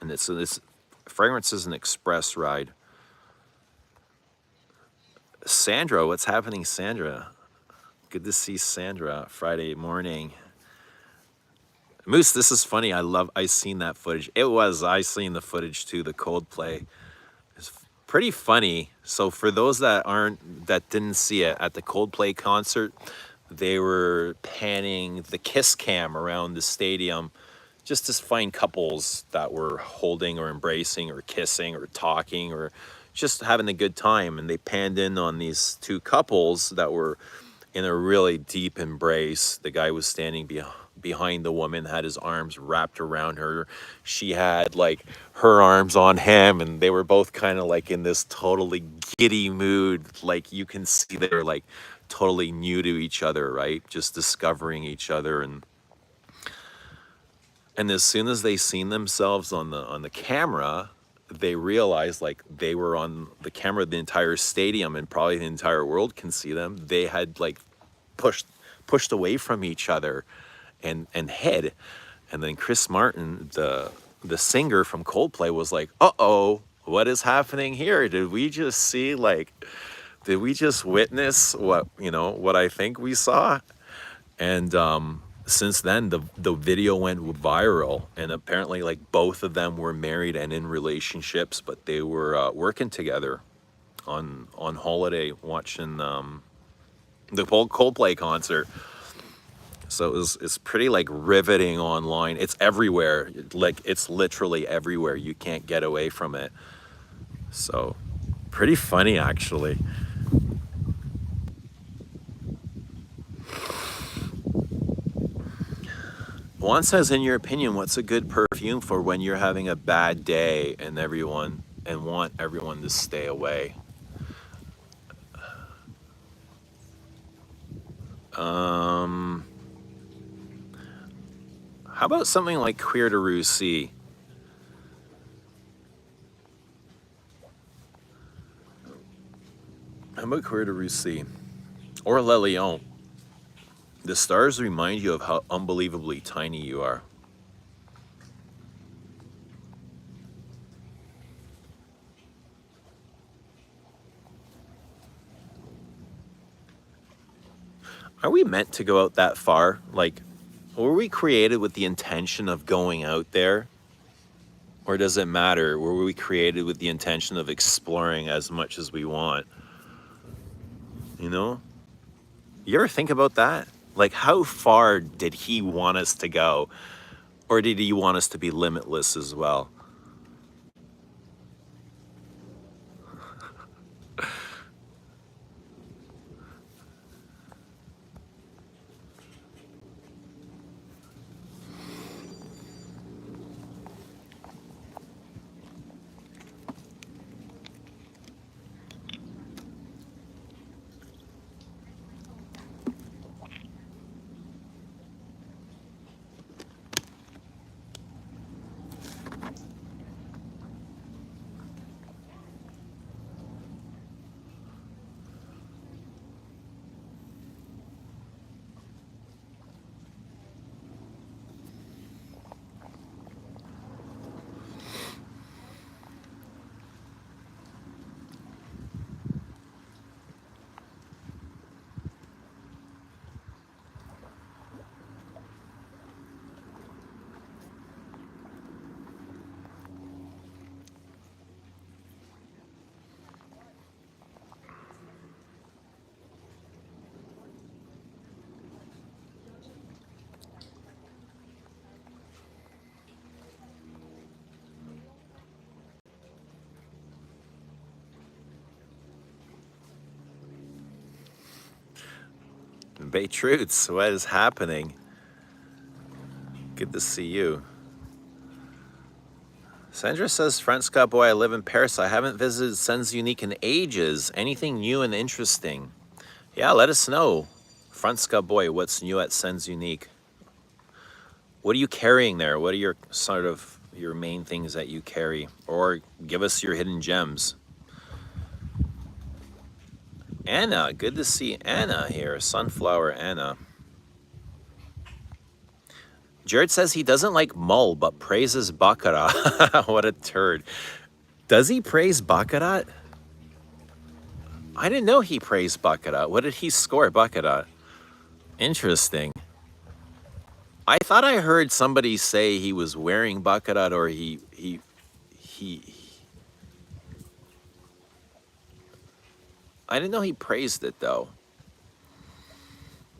S1: it's this fragrance is an express ride. Sandra, what's happening, Sandra? Good to see Sandra Friday morning. Moose, this is funny. I seen that footage. I seen the footage too, the Coldplay. It's pretty funny. So for those that didn't see it at the Coldplay concert, they were panning the kiss cam around the stadium just to find couples that were holding or embracing or kissing or talking or just having a good time. And they panned in on these two couples that were in a really deep embrace. The guy was standing behind the woman, had his arms wrapped around her. She had like her arms on him, and they were both kind of like in this totally giddy mood. Like you can see they're like totally new to each other, right? Just discovering each other. And as soon as they seen themselves on the camera, they realized like they were on the camera, the entire stadium and probably the entire world can see them. They had like pushed away from each other and hid. And then Chris Martin, the singer from Coldplay, was like, "Uh-oh, what is happening here? Did we just witness what I think we saw?" And since then, the video went viral, and apparently, like both of them were married and in relationships, but they were working together on holiday, watching the Coldplay concert. So it's pretty like riveting online. It's everywhere. Like it's literally everywhere. You can't get away from it. So pretty funny actually. Juan says, in your opinion, what's a good perfume for when you're having a bad day and want everyone to stay away? Um, how about something like Cuir de Russie? How about Cuir de Russie? Or Le Lion? The stars remind you of how unbelievably tiny you are. Are we meant to go out that far? Like, were we created with the intention of going out there? Or does it matter? Were we created with the intention of exploring as much as we want? You know? You ever think about that? Like, how far did he want us to go? Or did he want us to be limitless as well? Bay Truths, what is happening? Good to see you. Sandra says, Front Scott Boy, I live in Paris. I haven't visited Sens Unique in ages. Anything new and interesting? Yeah, let us know. Front Scub Boy, what's new at Sens Unique? What are you carrying there? What are your sort of your main things that you carry? Or give us your hidden gems. Anna, good to see Anna here. Sunflower Anna. Jared says he doesn't like Mull, but praises Baccarat. What a turd. Does he praise Baccarat? I didn't know he praised Baccarat. What did he score Baccarat? Interesting. I thought I heard somebody say he was wearing Baccarat, or he I didn't know he praised it though.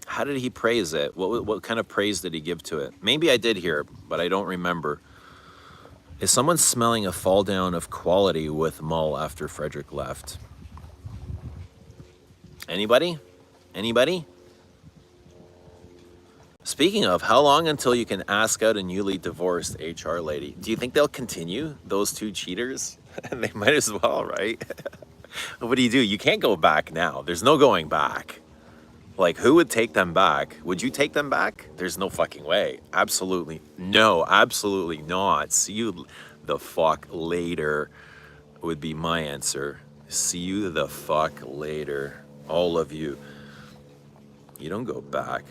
S1: How did he praise it? What kind of praise did he give to it? Maybe I did hear it, but I don't remember. Is someone smelling a fall down of quality with Mull after Frederick left? Anybody? Anybody? Speaking of, how long until you can ask out a newly divorced HR lady? Do you think they'll continue, those two cheaters? They might as well, right? What do? You can't go back now. There's no going back. Like, who would take them back? Would you take them back? There's no fucking way. Absolutely. No, absolutely not. See you the fuck later would be my answer. See you the fuck later. All of you. You don't go back.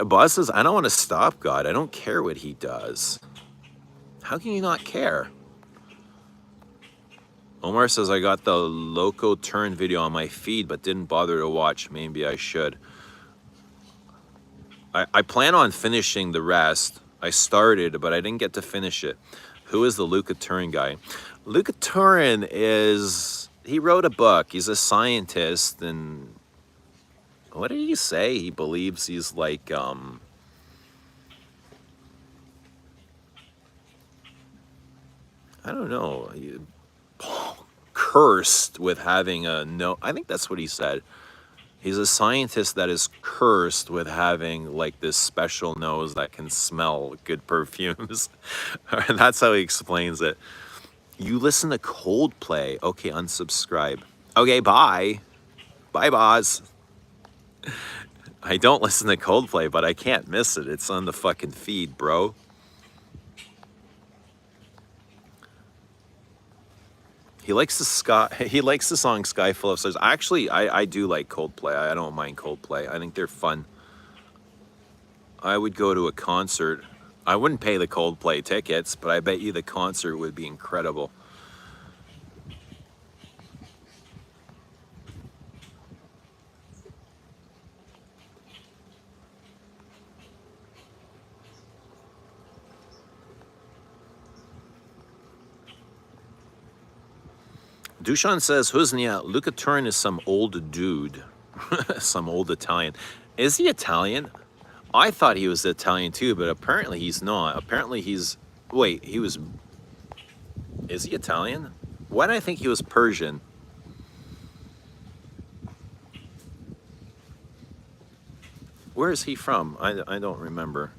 S1: Boss says, I don't want to stop God. I don't care what he does. How can you not care? Omar says, I got the Loco Turn video on my feed, but didn't bother to watch. Maybe I should. I plan on finishing the rest. I started, but I didn't get to finish it. Who is the Luca Turin guy? Luca Turin is... He wrote a book. He's a scientist, and... What did he say? He believes he's like... I don't know. Cursed with having a no. I think that's what he said. He's a scientist that is cursed with having like this special nose that can smell good perfumes. And that's how he explains it. You listen to Coldplay. Okay, unsubscribe. Okay, bye. Bye, boss. I don't listen to Coldplay, but I can't miss it. It's on the fucking feed, bro. He likes the song Sky Full of Stars. Actually, I do like Coldplay. I don't mind Coldplay. I think they're fun. I would go to a concert. I wouldn't pay the Coldplay tickets, but I bet you the concert would be incredible. Dushan says, Huznia, Luca Turin is some old dude. Some old Italian. Is he Italian? I thought he was Italian too, but apparently he's not. Apparently he's... Wait, he was... Is he Italian? Why did I think he was Persian? Where is he from? I don't remember.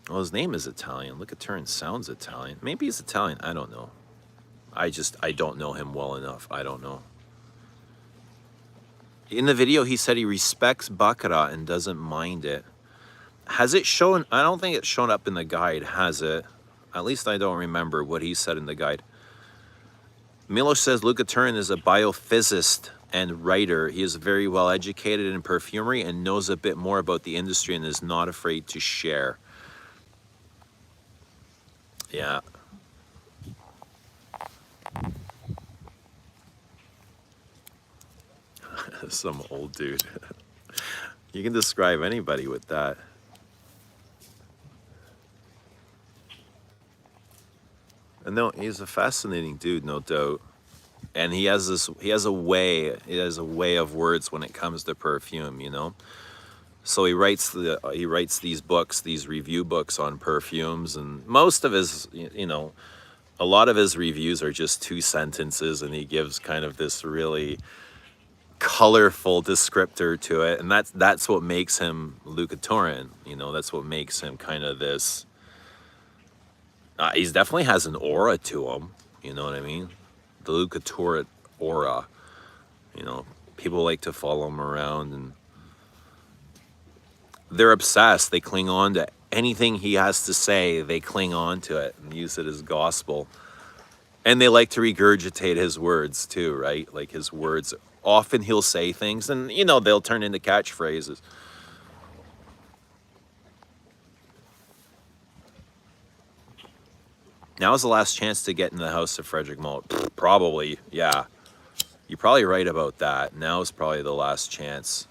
S1: Well, his name is Italian. Look at Turin sounds Italian. Maybe he's Italian. I don't know. I don't know him well enough. I don't know. In the video, he said he respects Baccarat and doesn't mind it. Has it shown? I don't think it's shown up in the guide, has it? At least I don't remember what he said in the guide. Milos says Luca Turin is a biophysicist and writer. He is very well educated in perfumery and knows a bit more about the industry and is not afraid to share. Yeah. Some old dude. You can describe anybody with that. And no, he's a fascinating dude, no doubt. And he has a way of words when it comes to perfume, you know. So he writes these books, these review books on perfumes, and most of his, you know, a lot of his reviews are just 2 sentences, and he gives kind of this really colorful descriptor to it, and that's what makes him Luca Turin, you know. That's what makes him kind of this He's definitely has an aura to him. You know what I mean? The Luca Tourette aura. You know, people like to follow him around and they're obsessed. They cling on to anything he has to say. They cling on to it and use it as gospel. And they like to regurgitate his words too, right? Like his words. Often he'll say things and, you know, they'll turn into catchphrases. Now's the last chance to get in the house of Frederick Mull. Probably, yeah. You're probably right about that. Now's probably the last chance.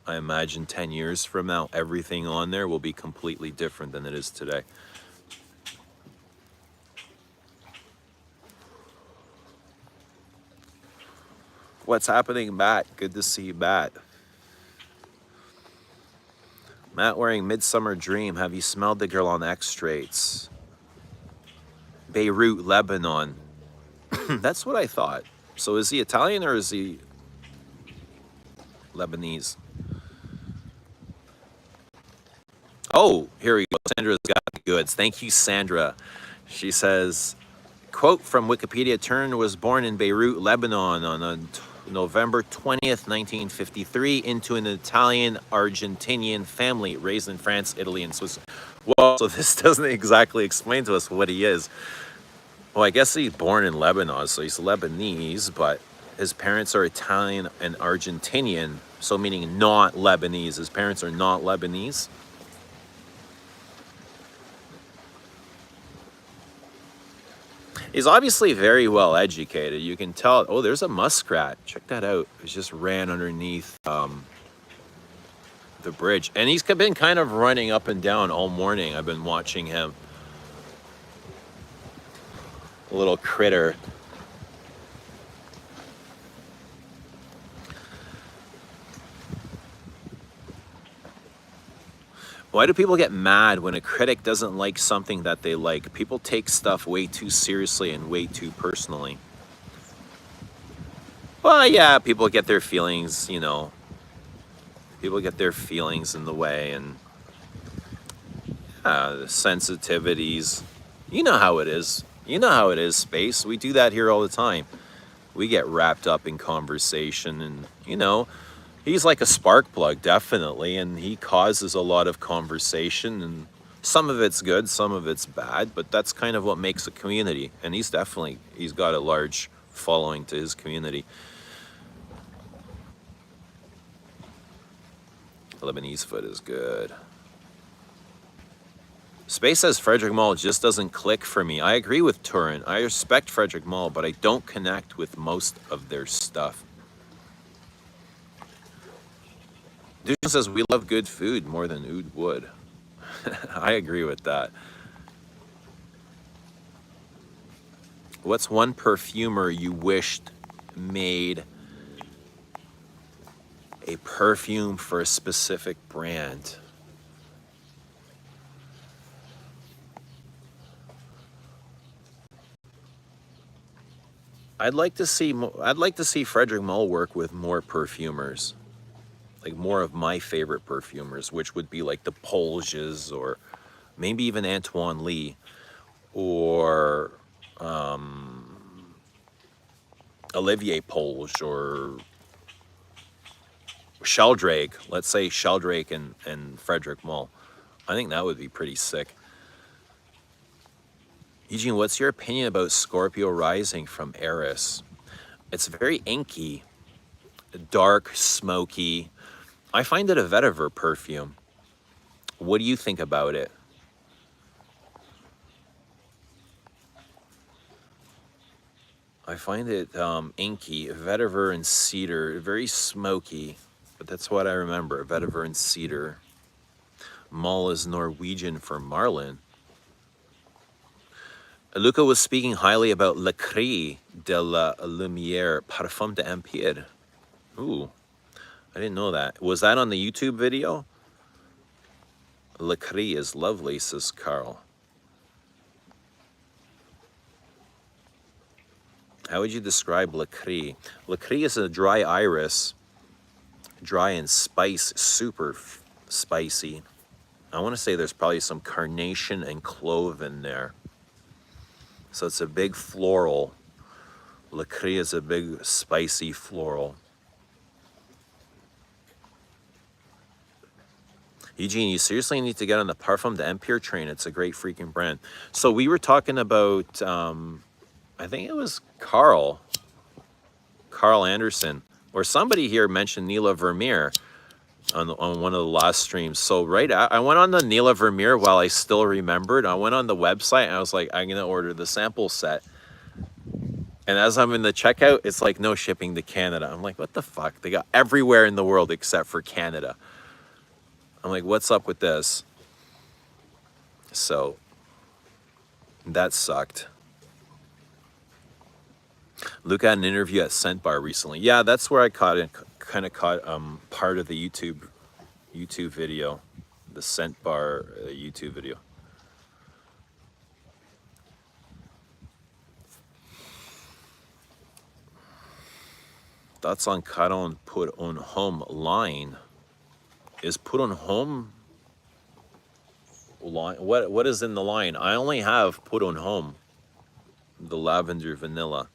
S1: I imagine 10 years from now, everything on there will be completely different than it is today. What's happening, Matt? Good to see you, Matt. Matt wearing Midsummer Dream. Have you smelled the girl on X-Straits? Beirut, Lebanon. That's what I thought. So is he Italian or is he Lebanese? Oh, here we go. Sandra's got the goods. Thank you, Sandra. She says, quote from Wikipedia, Turner was born in Beirut, Lebanon on November 20th, 1953, into an Italian-Argentinian family raised in France, Italy, and Switzerland. Well, so this doesn't exactly explain to us what he is. Well, I guess he's born in Lebanon, so he's Lebanese, but his parents are Italian and Argentinian, so meaning not Lebanese. His parents are not Lebanese. He's obviously very well educated. You can tell. Oh, there's a muskrat. Check that out. It just ran underneath the bridge. And he's been kind of running up and down all morning. I've been watching him. A little critter. Why do people get mad when a critic doesn't like something that they like? People take stuff way too seriously and way too personally. Well, yeah, people get their feelings, you know. People get their feelings in the way and sensitivities. You know how it is. You know how it is, Space. We do that here all the time. We get wrapped up in conversation and, you know, he's like a spark plug, definitely, and he causes a lot of conversation, and some of it's good, some of it's bad, but that's kind of what makes a community, and he's got a large following to his community. Lebanese food is good. Space says Frederick Mull just doesn't click for me. I agree with Turin. I respect Frederick Mull, but I don't connect with most of their stuff. Dujan says we love good food more than oud would. I agree with that. What's one perfumer you wished made a perfume for a specific brand? I'd like to see Frederick Mull work with more perfumers. Like more of my favorite perfumers, which would be like the Polges or maybe even Antoine Lee or Olivier Polge or Sheldrake. Let's say Sheldrake and Frederick Mull. I think that would be pretty sick. Eugene, what's your opinion about Scorpio Rising from Eris? It's very inky, dark, smoky. I find it a vetiver perfume. What do you think about it? I find it inky, vetiver and cedar, very smoky, but that's what I remember, vetiver and cedar. Mull is Norwegian for Marlin. Luca was speaking highly about Le Cri de la Lumière, Parfum d'Empire. Ooh, I didn't know that. Was that on the YouTube video? Le Cri is lovely, says Carl. How would you describe Le Cri? Le Cri is a dry iris, dry and spice, super spicy. I want to say there's probably some carnation and clove in there. So it's a big floral. Le Cri is a big spicy floral. Eugene, you seriously need to get on the Parfum d'Empire train. It's a great freaking brand. So we were talking about, I think it was Carl Anderson, or somebody here mentioned Nila Vermeer on one of the last streams. So I went on the Nila Vermeer while I still remembered. I went on the website and I was like, I'm going to order the sample set. And as I'm in the checkout, it's like, no shipping to Canada. I'm like, what the fuck? They got everywhere in the world except for Canada. I'm like, what's up with this? So that sucked. Luke had an interview at Scent Bar recently. Yeah, that's where I kind of caught part of the YouTube video, the Scent Bar YouTube video. Thoughts on Caron Put on Home line? Is Put on Home line? What is in the line? I only have Put on Home, the lavender vanilla.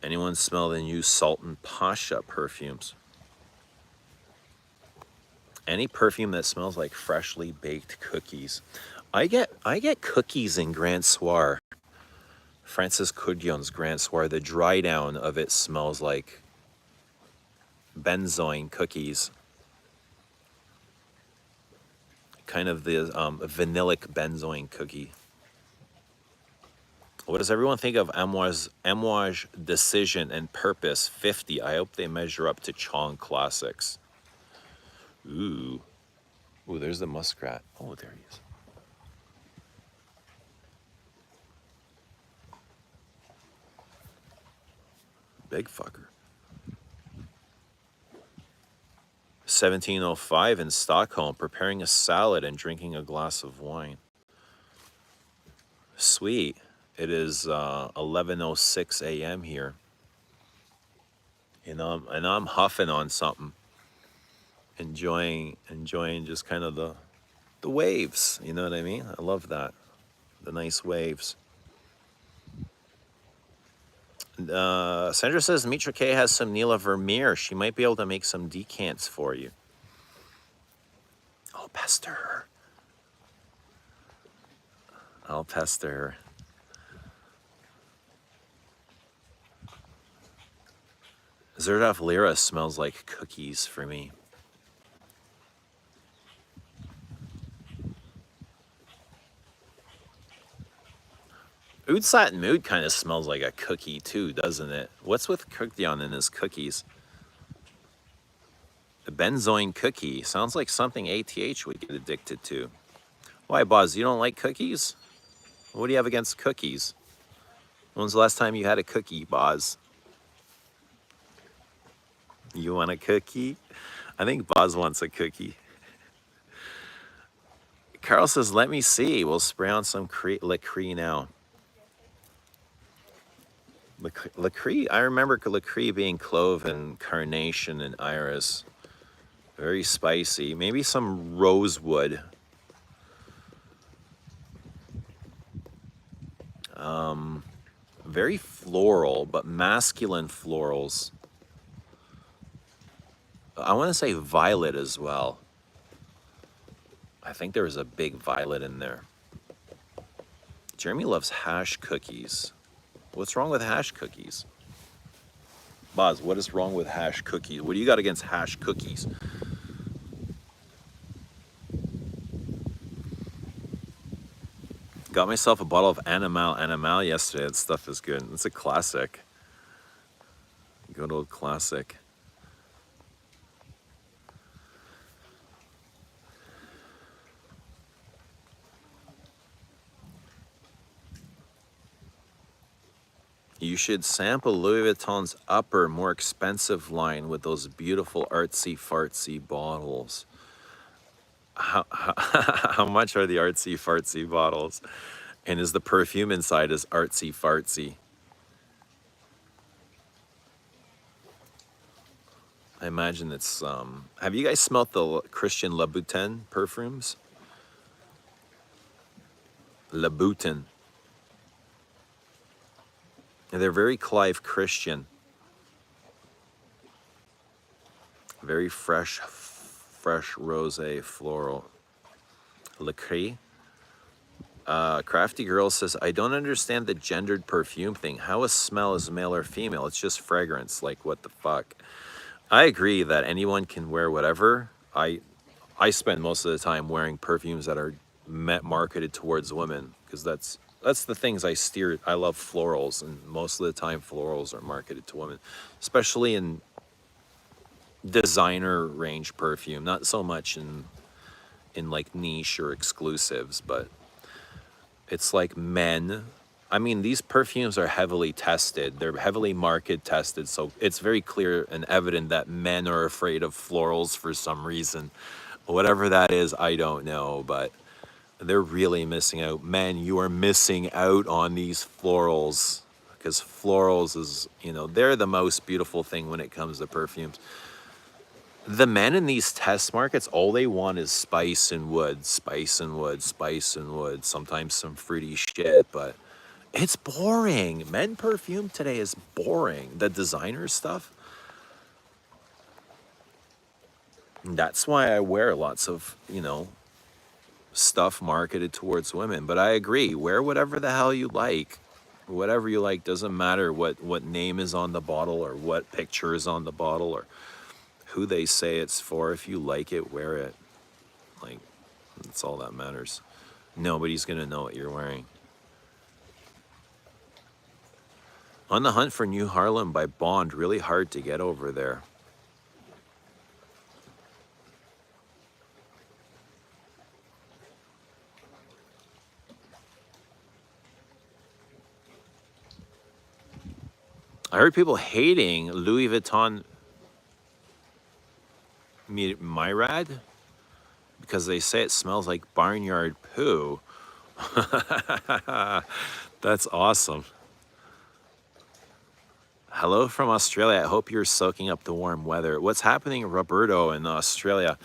S1: Anyone smell the new Sultan Pasha perfumes? Any perfume that smells like freshly baked cookies. I get cookies in Grand Soir. Francis Cudion's Grand Soir. The dry down of it smells like benzoin cookies. Kind of the vanillic benzoin cookie. What does everyone think of Amouage Decision and Purpose 50? I hope they measure up to Chong Classics. Ooh. Ooh, there's the muskrat. Oh, there he is. Big fucker. 1705 in Stockholm, preparing a salad and drinking a glass of wine. Sweet. It is 11:06 a.m. here. And I'm huffing on something. Enjoying just kind of the waves. You know what I mean? I love that. The nice waves. Sandra says Mitra K has some Nila Vermeer. She might be able to make some decants for you. I'll pester her. I'll pester her. Zerdov Lira smells like cookies for me. Oud Satin Mood kind of smells like a cookie too, doesn't it? What's with Cookion in his cookies? The benzoin cookie sounds like something ATH would get addicted to. Why, Boz, you don't like cookies? What do you have against cookies? When's the last time you had a cookie, Boz? You want a cookie? I think Boz wants a cookie. Carl says, let me see. We'll spray on some Le Cri now. Le Cri, I remember Le Cri being clove and carnation and iris. Very spicy. Maybe some rosewood. Very floral, but masculine florals. I want to say violet as well. I think there was a big violet in there. Jeremy loves hash cookies. What's wrong with hash cookies? Boz, what is wrong with hash cookies? What do you got against hash cookies? Got myself a bottle of Animal yesterday. That stuff is good. It's a classic. Good old classic. You should sample Louis Vuitton's upper, more expensive line with those beautiful artsy-fartsy bottles. How much are the artsy-fartsy bottles? And is the perfume inside as artsy-fartsy? I imagine it's, have you guys smelt the Christian Louboutin perfumes? Louboutin. They're very Clive Christian. Very fresh rosé floral. Lacree. Crafty Girl says, I don't understand the gendered perfume thing. How a smell is male or female? It's just fragrance. Like, what the fuck? I agree that anyone can wear whatever. I spend most of the time wearing perfumes that are marketed towards women, because that's the things I steer. I love florals, and most of the time florals are marketed to women, especially in designer range perfume. Not so much in like niche or exclusives, but it's like men. I mean, these perfumes are heavily tested. They're heavily market tested. So it's very clear and evident that men are afraid of florals for some reason. Whatever that is, I don't know, but they're really missing out. Men, you are missing out on these florals, because florals is, you know, they're the most beautiful thing when it comes to perfumes. The men in these test markets, all they want is spice and wood, spice and wood, spice and wood, sometimes some fruity shit, but it's boring. Men perfume today is boring. The designer stuff. That's why I wear lots of, you know, stuff marketed towards women. But I agree, wear whatever the hell you like. Whatever you like, doesn't matter what name is on the bottle or what picture is on the bottle or who they say it's for. If you like it, wear it. Like, that's all that matters. Nobody's gonna know what you're wearing. On the Hunt for New Harlem by Bond, really hard to get over there. I heard people hating Louis Vuitton Myrad because they say it smells like barnyard poo. That's awesome. Hello from Australia. I hope you're soaking up the warm weather. What's happening, Roberto, in Australia?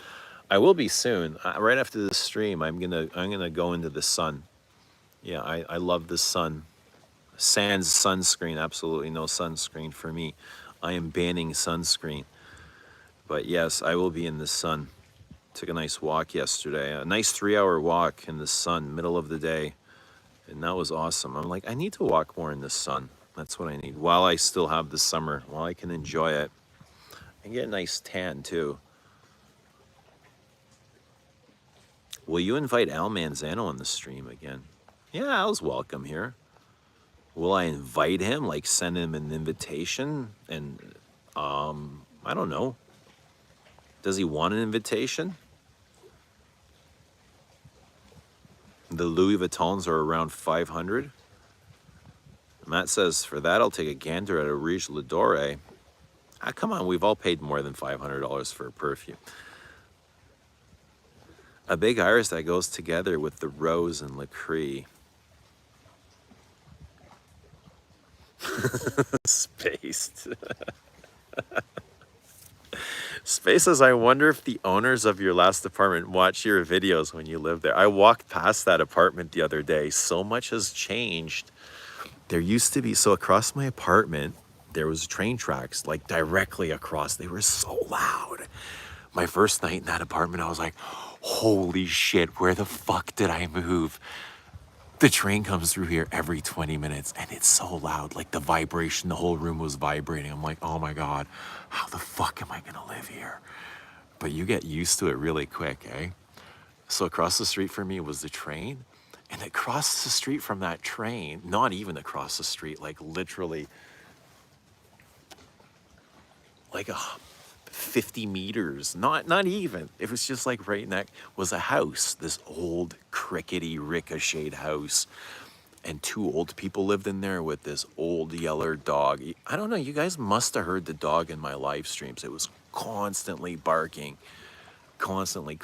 S1: I will be soon. Right after the stream, I'm gonna go into the sun. Yeah, I love the sun. Sans sunscreen, absolutely no sunscreen for me. I am banning sunscreen. But yes, I will be in the sun. Took a nice walk yesterday. A nice 3-hour walk in the sun, middle of the day. And that was awesome. I'm like, I need to walk more in the sun. That's what I need. While I still have the summer, while I can enjoy it. And get a nice tan too. Will you invite Al Manzano on the stream again? Yeah, Al's welcome here. Will I invite him? Like send him an invitation? And I don't know. Does he want an invitation? The Louis Vuittons are around 500. Matt says, for that, I'll take a gander at a Rouge L'Adore. Ah, come on, we've all paid more than $500 for a perfume. A big iris that goes together with the rose and Lacree. Spaced. Space says, I wonder if the owners of your last apartment watch your videos when you live there. I walked past that apartment the other day. So much has changed. There used to be, so across my apartment, there was train tracks, like directly across. They were so loud. My first night in that apartment, I was like, holy shit, where the fuck did I move? The train comes through here every 20 minutes and it's so loud, like the vibration, the whole room was vibrating. I'm like, oh my God, how the fuck am I gonna live here? But you get used to it really quick, eh? So across the street from me was the train, and across the street from that train, not even across the street, like literally like 50 meters, not even. It was just like right next was a house, this old crickety ricocheted house. And 2 old people lived in there with this old yeller dog. I don't know, you guys must have heard the dog in my live streams. It was constantly barking. Constantly.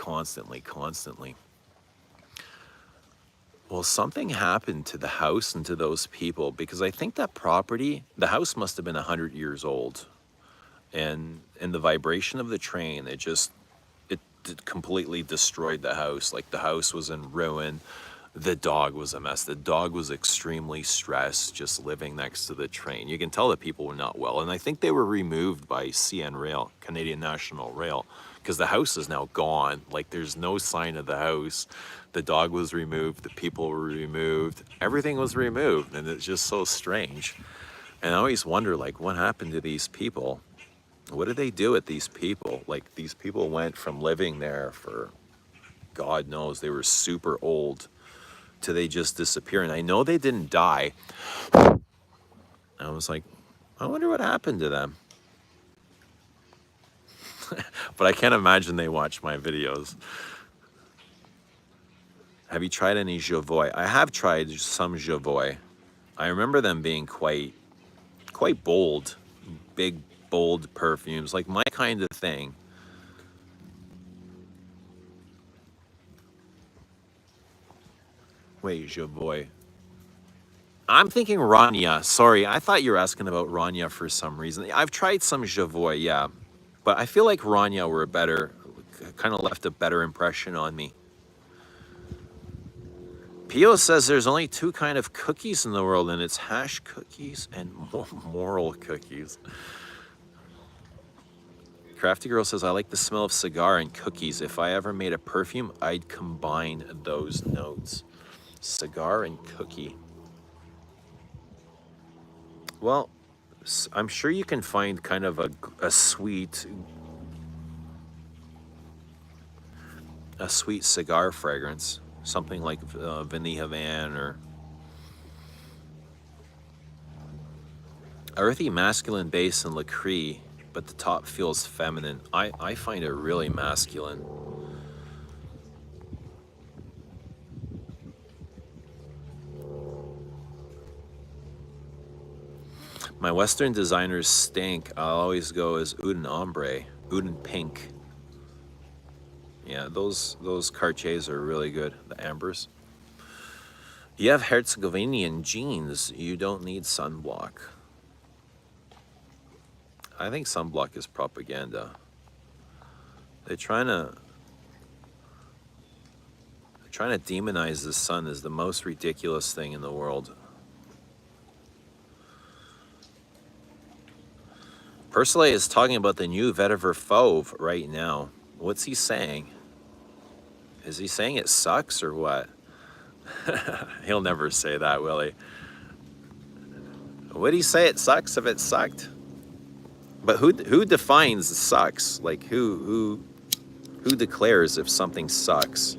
S1: Well, something happened to the house and to those people, because I think that property, the house must have been 100 years old. and the vibration of the train, it completely destroyed the house. Like the house was in ruin. The dog was a mess. The dog was extremely stressed just living next to the train. You can tell that people were not well. And I think they were removed by CN Rail, Canadian National Rail, because the house is now gone. Like there's no sign of the house. The dog was removed. The people were removed. Everything was removed. And it's just so strange. And I always wonder, like, what happened to these people? What did they do with these people? Like these people went from living there for God knows, they were super old, till they just disappear. And I know they didn't die. I was like, I wonder what happened to them. But I can't imagine they watch my videos. Have you tried any Javoy? I have tried some Javoy. I remember them being quite bold, big, bold perfumes, like my kind of thing. Wait, Javoy. I'm thinking Rania. Sorry, I thought you were asking about Rania for some reason. I've tried some Javoy, yeah. But I feel like Rania were better, kind of left a better impression on me. Pio says there's only two kind of cookies in the world, and it's hash cookies and moral cookies. Crafty Girl says, I like the smell of cigar and cookies. If I ever made a perfume, I'd combine those notes. Cigar and cookie. Well, I'm sure you can find kind of a sweet cigar fragrance. Something like Vanille Havan or earthy masculine base in Lacree, but the top feels feminine. I find it really masculine. My Western designers stink. I'll always go as Oud and Ombre, Oud and Pink. Yeah, those Cartiers are really good, the ambers. You have Herzegovinian jeans. You don't need sunblock. I think sunblock is propaganda. They're trying to demonize the sun as the most ridiculous thing in the world. Persolet is talking about the new Vetiver Fauve right now. What's he saying? Is he saying it sucks or what? He'll never say that, will he? Would he say it sucks if it sucked? But who defines sucks? Like who declares if something sucks?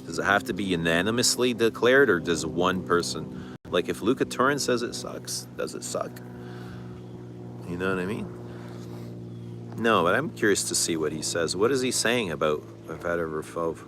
S1: Does it have to be unanimously declared, or does one person, like if Luca Turin says it sucks, does it suck? You know what I mean? No, but I'm curious to see what he says. What is he saying about Vetiver Fauve?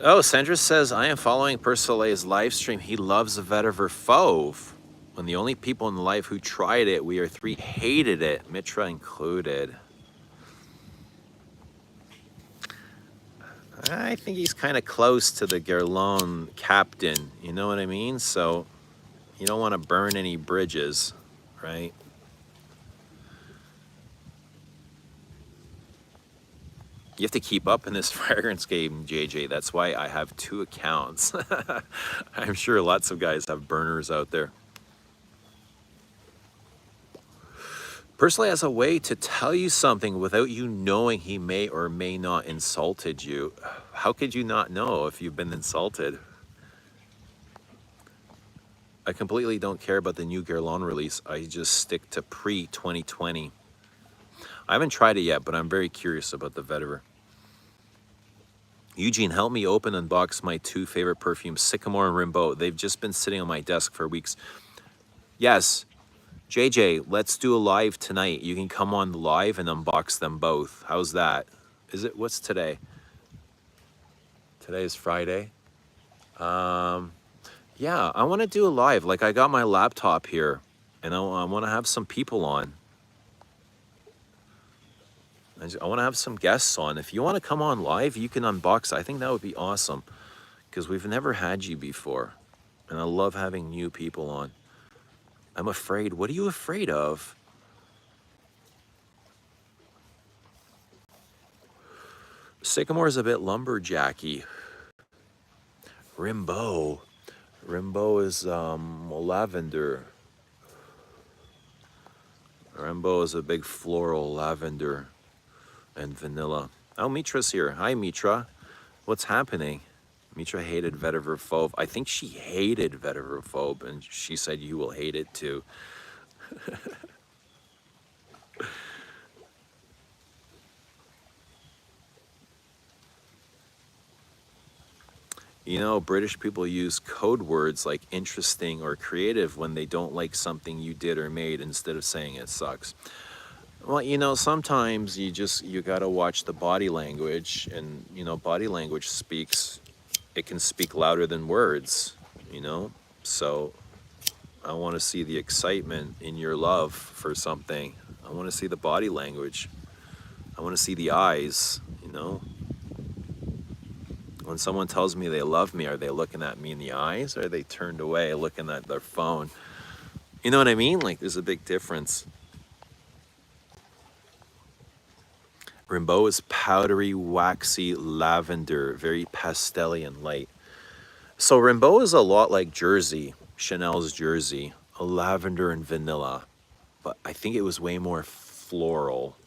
S1: Oh, Sandra says, I am following Persolet's live stream. He loves the Vetiver Fauve. When the only people in life who tried it, we are three, hated it, Mitra included. I think he's kind of close to the Guerlain captain, you know what I mean? So you don't want to burn any bridges, right? You have to keep up in this fragrance game, JJ. That's why I have 2 accounts. I'm sure lots of guys have burners out there. Persolet has a way to tell you something without you knowing he may or may not insulted you. How could you not know if you've been insulted? I completely don't care about the new Guerlain release. I just stick to pre-2020. I haven't tried it yet, but I'm very curious about the Vetiver. Eugene, help me open and unbox my 2 favorite perfumes, Sycamore and Rimbaud. They've just been sitting on my desk for weeks. Yes. JJ, let's do a live tonight. You can come on live and unbox them both. How's that? What's today? Today is Friday. Yeah, I want to do a live. Like I got my laptop here and I want to have some people on. I want to have some guests on. If you want to come on live, you can unbox. I think that would be awesome because we've never had you before. And I love having new people on. I'm afraid. What are you afraid of? Sycamore is a bit lumberjacky. Rimbaud. Rimbaud is lavender. Rimbaud is a big floral lavender and vanilla. Oh, Mitra's here. Hi, Mitra. What's happening? Mitra hated vetiver phobe. I think she hated vetiver phobe, and she said you will hate it too. You know, British people use code words like interesting or creative when they don't like something you did or made instead of saying it sucks. Well, you know, sometimes you gotta watch the body language, and you know, body language speaks, it can speak louder than words, you know? So I wanna see the excitement in your love for something. I wanna see the body language. I wanna see the eyes, you know? When someone tells me they love me, are they looking at me in the eyes, or are they turned away looking at their phone? You know what I mean? Like, there's a big difference. Rimbaud is powdery, waxy lavender, very pastel-y and light. So Rimbaud is a lot like Jersey, Chanel's Jersey, a lavender and vanilla. But I think it was way more floral,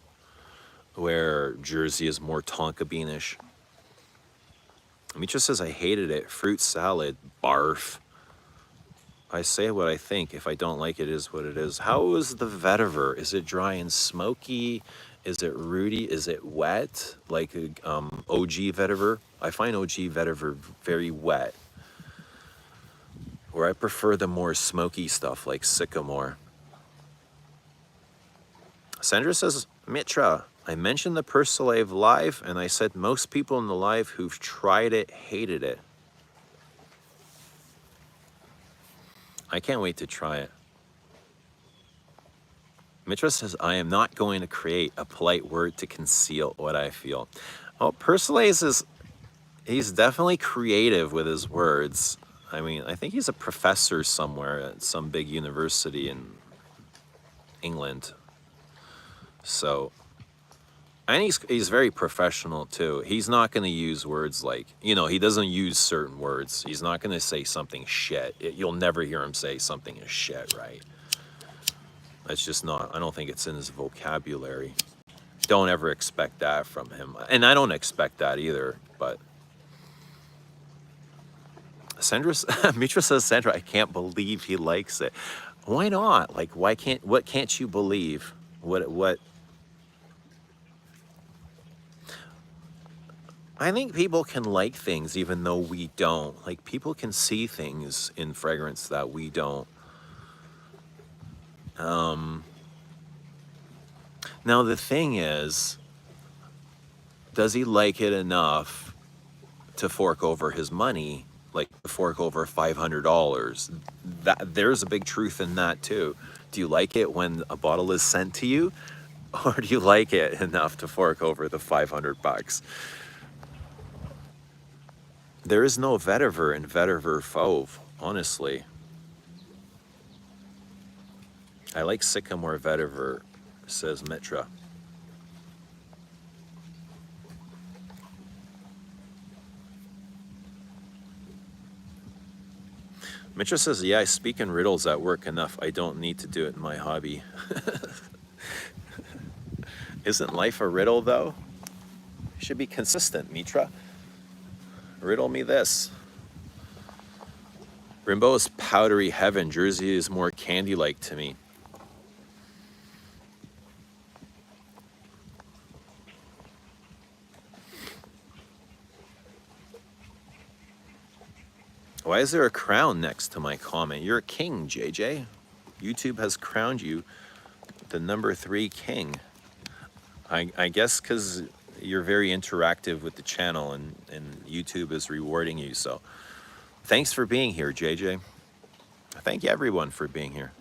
S1: where Jersey is more tonka beanish. Mitra says I hated it. Fruit salad, barf. I say what I think. If I don't like it, is what it is. How is the vetiver? Is it dry and smoky? Is it rooty? Is it wet? Like OG vetiver? I find OG vetiver very wet. Where I prefer the more smoky stuff like sycamore. Sandra says, Mitra, I mentioned the Persilave live and I said most people in the live who've tried it hated it. I can't wait to try it. Mitra says, I am not going to create a polite word to conceal what I feel. Well, Persilave is, he's definitely creative with his words. I mean, I think he's a professor somewhere at some big university in England. So, and he's very professional too. He's not going to use words like, you know, he doesn't use certain words. He's not going to say something shit. You'll never hear him say something is shit, right? That's just not, I don't think it's in his vocabulary. Don't ever expect that from him. And I don't expect that either, but. Mitra says, Sandra, I can't believe he likes it. Why not? Like, what can't you believe? What? I think people can like things even though we don't. Like, people can see things in fragrance that we don't. Now, the thing is, does he like it enough to fork over his money, like to fork over $500? There's a big truth in that, too. Do you like it when a bottle is sent to you? Or do you like it enough to fork over the 500 bucks? There is no vetiver in vetiver fauve, honestly. I like sycamore vetiver, says Mitra. Mitra says, yeah, I speak in riddles at work enough. I don't need to do it in my hobby. Isn't life a riddle, though? You should be consistent, Mitra. Riddle me this. Rimbaud is powdery heaven. Jersey is more candy-like to me. Why is there a crown next to my comment? You're a king, JJ. YouTube has crowned you the #3 king. I guess because you're very interactive with the channel and YouTube is rewarding you. So thanks for being here, JJ. Thank you everyone for being here.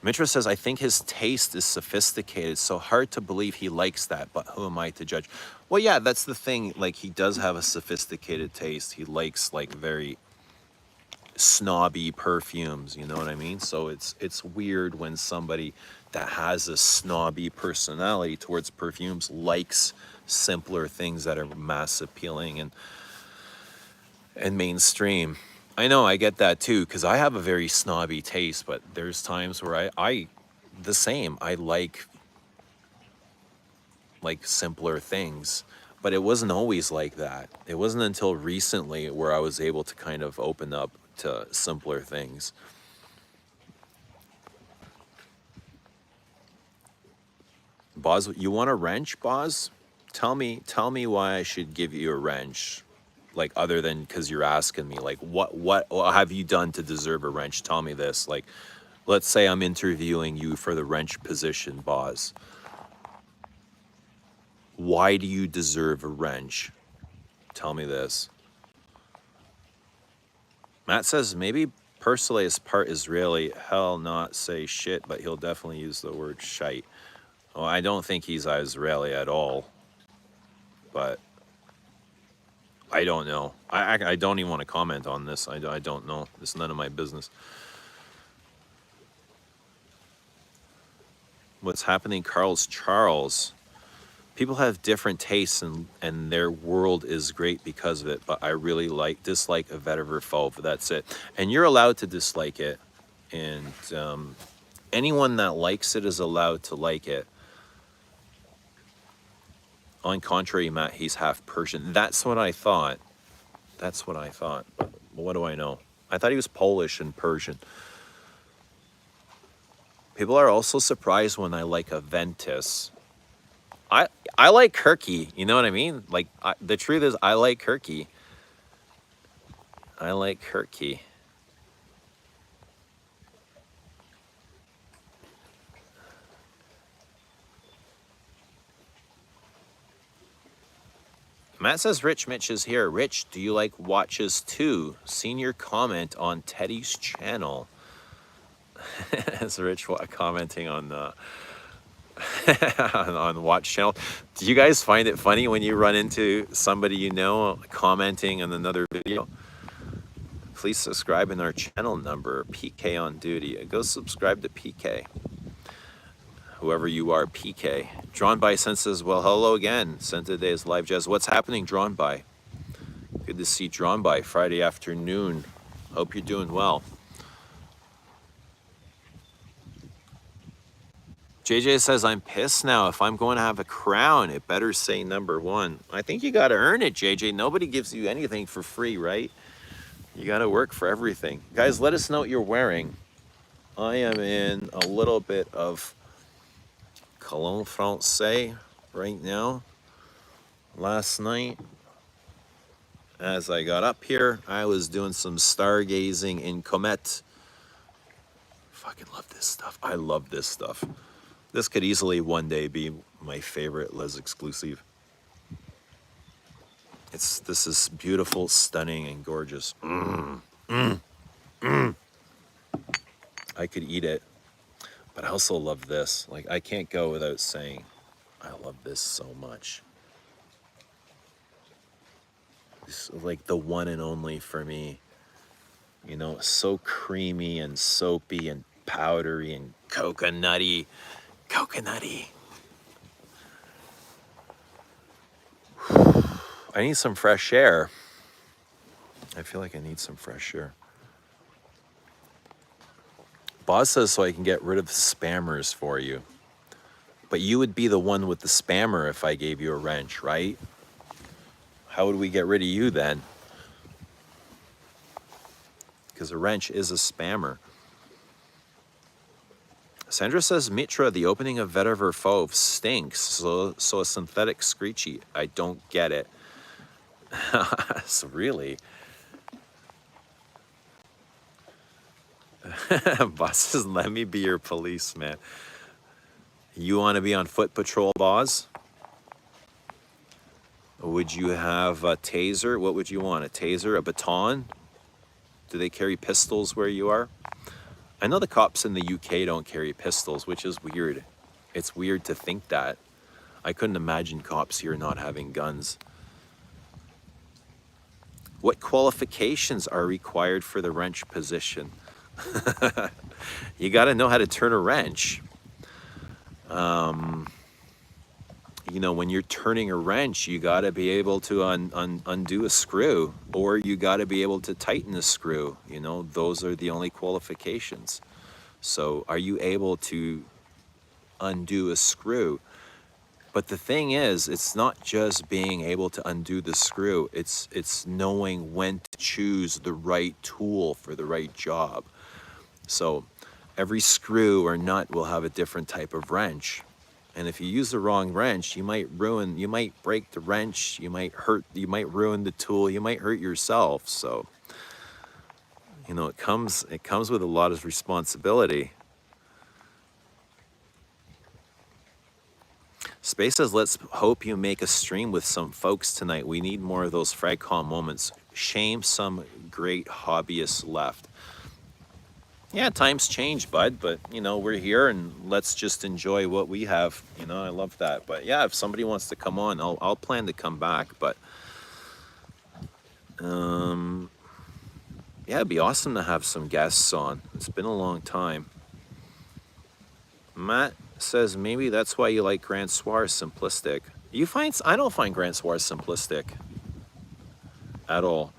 S1: Mitra says, I think his taste is sophisticated, so hard to believe he likes that, but who am I to judge? Well, yeah, that's the thing. Like, he does have a sophisticated taste. He likes, like, very snobby perfumes, you know what I mean? So it's weird when somebody that has a snobby personality towards perfumes likes simpler things that are mass appealing and mainstream. I know, I get that too, because I have a very snobby taste, but there's times where I the same. I like simpler things, but it wasn't always like that. It wasn't until recently where I was able to kind of open up to simpler things. Boz, you want a wrench, Boz? Tell me why I should give you a wrench. Like, other than because you're asking me, like, what have you done to deserve a wrench? Tell me this. Like, let's say I'm interviewing you for the wrench position, Boz. Why do you deserve a wrench? Tell me this. Matt says maybe Persile is part Israeli. Hell, not say shit, but he'll definitely use the word shite. Well, I don't think he's Israeli at all, but I don't know. I don't even want to comment on this. I don't know. It's none of my business. What's happening, Carl's Charles? People have different tastes and their world is great because of it, but I really dislike a vetiver fauve. That's it. And you're allowed to dislike it. And anyone that likes it is allowed to like it. On contrary, Matt, he's half Persian. That's what I thought. That's what I thought. But what do I know? I thought he was Polish and Persian. People are also surprised when I like a Ventus. I like Kirky. You know what I mean? Like, the truth is, I like Kirky. I like Kirky. Matt says Rich Mitch is here. Rich, do you like watches too? Seen your comment on Teddy's channel. As Rich commenting on the on watch channel. Do you guys find it funny when you run into somebody you know commenting on another video? Please subscribe in our channel number, PK on duty. Go subscribe to PK. Whoever you are, PK. Drawn by Senses, well, hello again. Sent today's live jazz. What's happening, Drawn by? Good to see Drawn by Friday afternoon. Hope you're doing well. JJ says, I'm pissed now. If I'm going to have a crown, it better say number one. I think you got to earn it, JJ. Nobody gives you anything for free, right? You got to work for everything. Guys, let us know what you're wearing. I am in a little bit of Cologne Francais right now. Last night, as I got up here, I was doing some stargazing in Comet. Fucking love this stuff. I love this stuff. This could easily one day be my favorite Les Exclusive. This is beautiful, stunning, and gorgeous. I could eat it, but I also love this. Like, I can't go without saying, I love this so much. It's like the one and only for me. You know, so creamy and soapy and powdery and coconutty. Coconutty. I need some fresh air. I feel like I need some fresh air. Boss says so I can get rid of the spammers for you. But you would be the one with the spammer if I gave you a wrench, right? How would we get rid of you then? Because a wrench is a spammer. Sandra says, Mitra, the opening of Vetiver Fauve stinks, so a synthetic screechy. I don't get it. So really? Boss says, let me be your policeman. You want to be on foot patrol, Boss? Would you have a taser? What would you want? A taser? A baton? Do they carry pistols where you are? I know the cops in the UK don't carry pistols, which is weird. It's weird to think that. I couldn't imagine cops here not having guns. What qualifications are required for the wrench position? You got to know how to turn a wrench. You know, when you're turning a wrench, you got to be able to undo a screw, or you got to be able to tighten a screw. You know, those are the only qualifications. So are you able to undo a screw? But the thing is, it's not just being able to undo the screw, it's knowing when to choose the right tool for the right job. So every screw or nut will have a different type of wrench. And if you use the wrong wrench, you might break the wrench, you might ruin the tool, you might hurt yourself. So, you know, it comes with a lot of responsibility. Space says, let's hope you make a stream with some folks tonight. We need more of those fragcom moments. Shame some great hobbyists left. Yeah, times change, bud, but you know, we're here and let's just enjoy what we have. You know, I love that. But yeah, if somebody wants to come on, I'll plan to come back. But yeah, it'd be awesome to have some guests on. It's been a long time. Matt says maybe that's why you like Grand Soir simplistic. I don't find Grand Soir simplistic at all.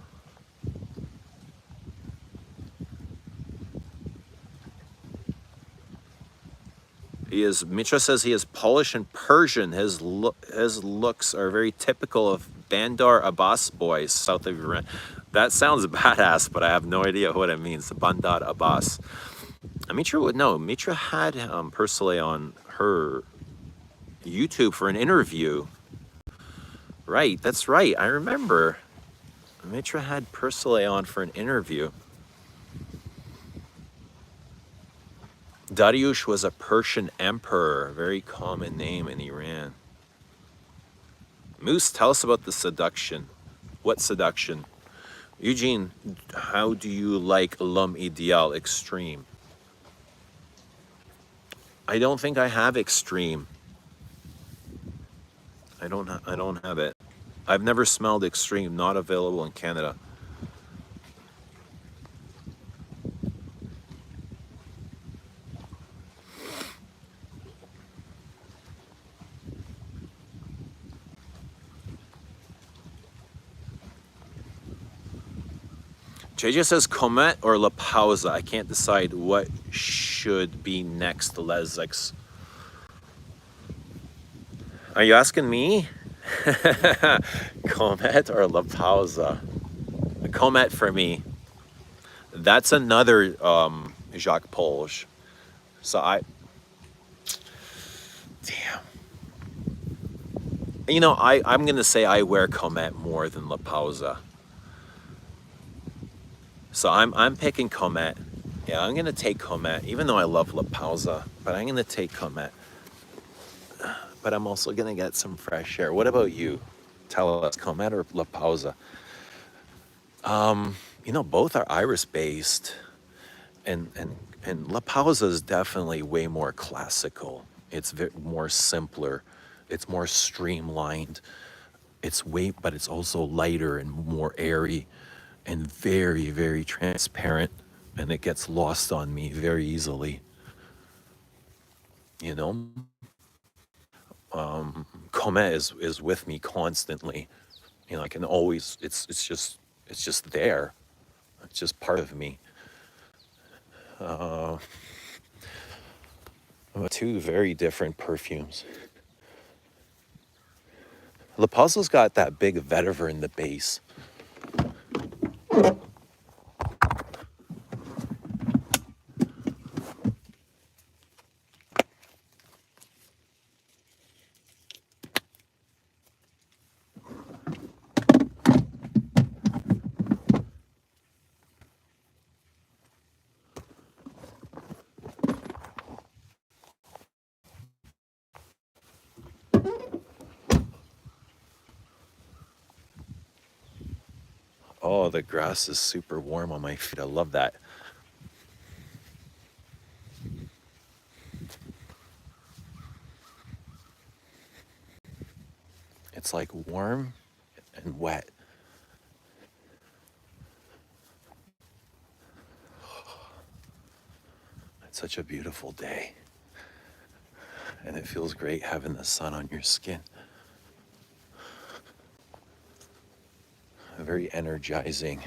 S1: Mitra says he is Polish and Persian. His looks are very typical of Bandar Abbas boys south of Iran. That sounds badass, but I have no idea what it means. Bandar Abbas. Mitra would know. Mitra had Persile on her YouTube for an interview. Right, that's right. I remember. Mitra had Persile on for an interview. Dariush was a Persian emperor, very common name in Iran. Moose, tell us about the seduction. What seduction? Eugene, how do you like L'Homme Ideal Extreme? I don't think I have Extreme. I don't have it. I've never smelled Extreme, not available in Canada. JJ says Comet or La Pausa. I can't decide what should be next, Lesix. Are you asking me? Comet or La Pausa? Comet for me. That's another Jacques Polge. So damn. You know, I'm gonna say I wear Comet more than La Pausa. So I'm picking Comet. Yeah, I'm gonna take Comet, even though I love La Pausa, but I'm gonna take Comet. But I'm also gonna get some fresh air. What about you? Tell us, Comet or La Pausa? You know, both are iris based, and La Pausa is definitely way more classical. It's more simpler. It's more streamlined. But it's also lighter and more airy, and very, very transparent, and it gets lost on me very easily. You know, Comet is with me constantly. You know, I can always. It's just there. It's just part of me. Two very different perfumes. La Pausa's got that big vetiver in the base. Oh, the grass is super warm on my feet. I love that. it's like warm and wet. It's such a beautiful day. And it feels great having the sun on your skin. Very energizing.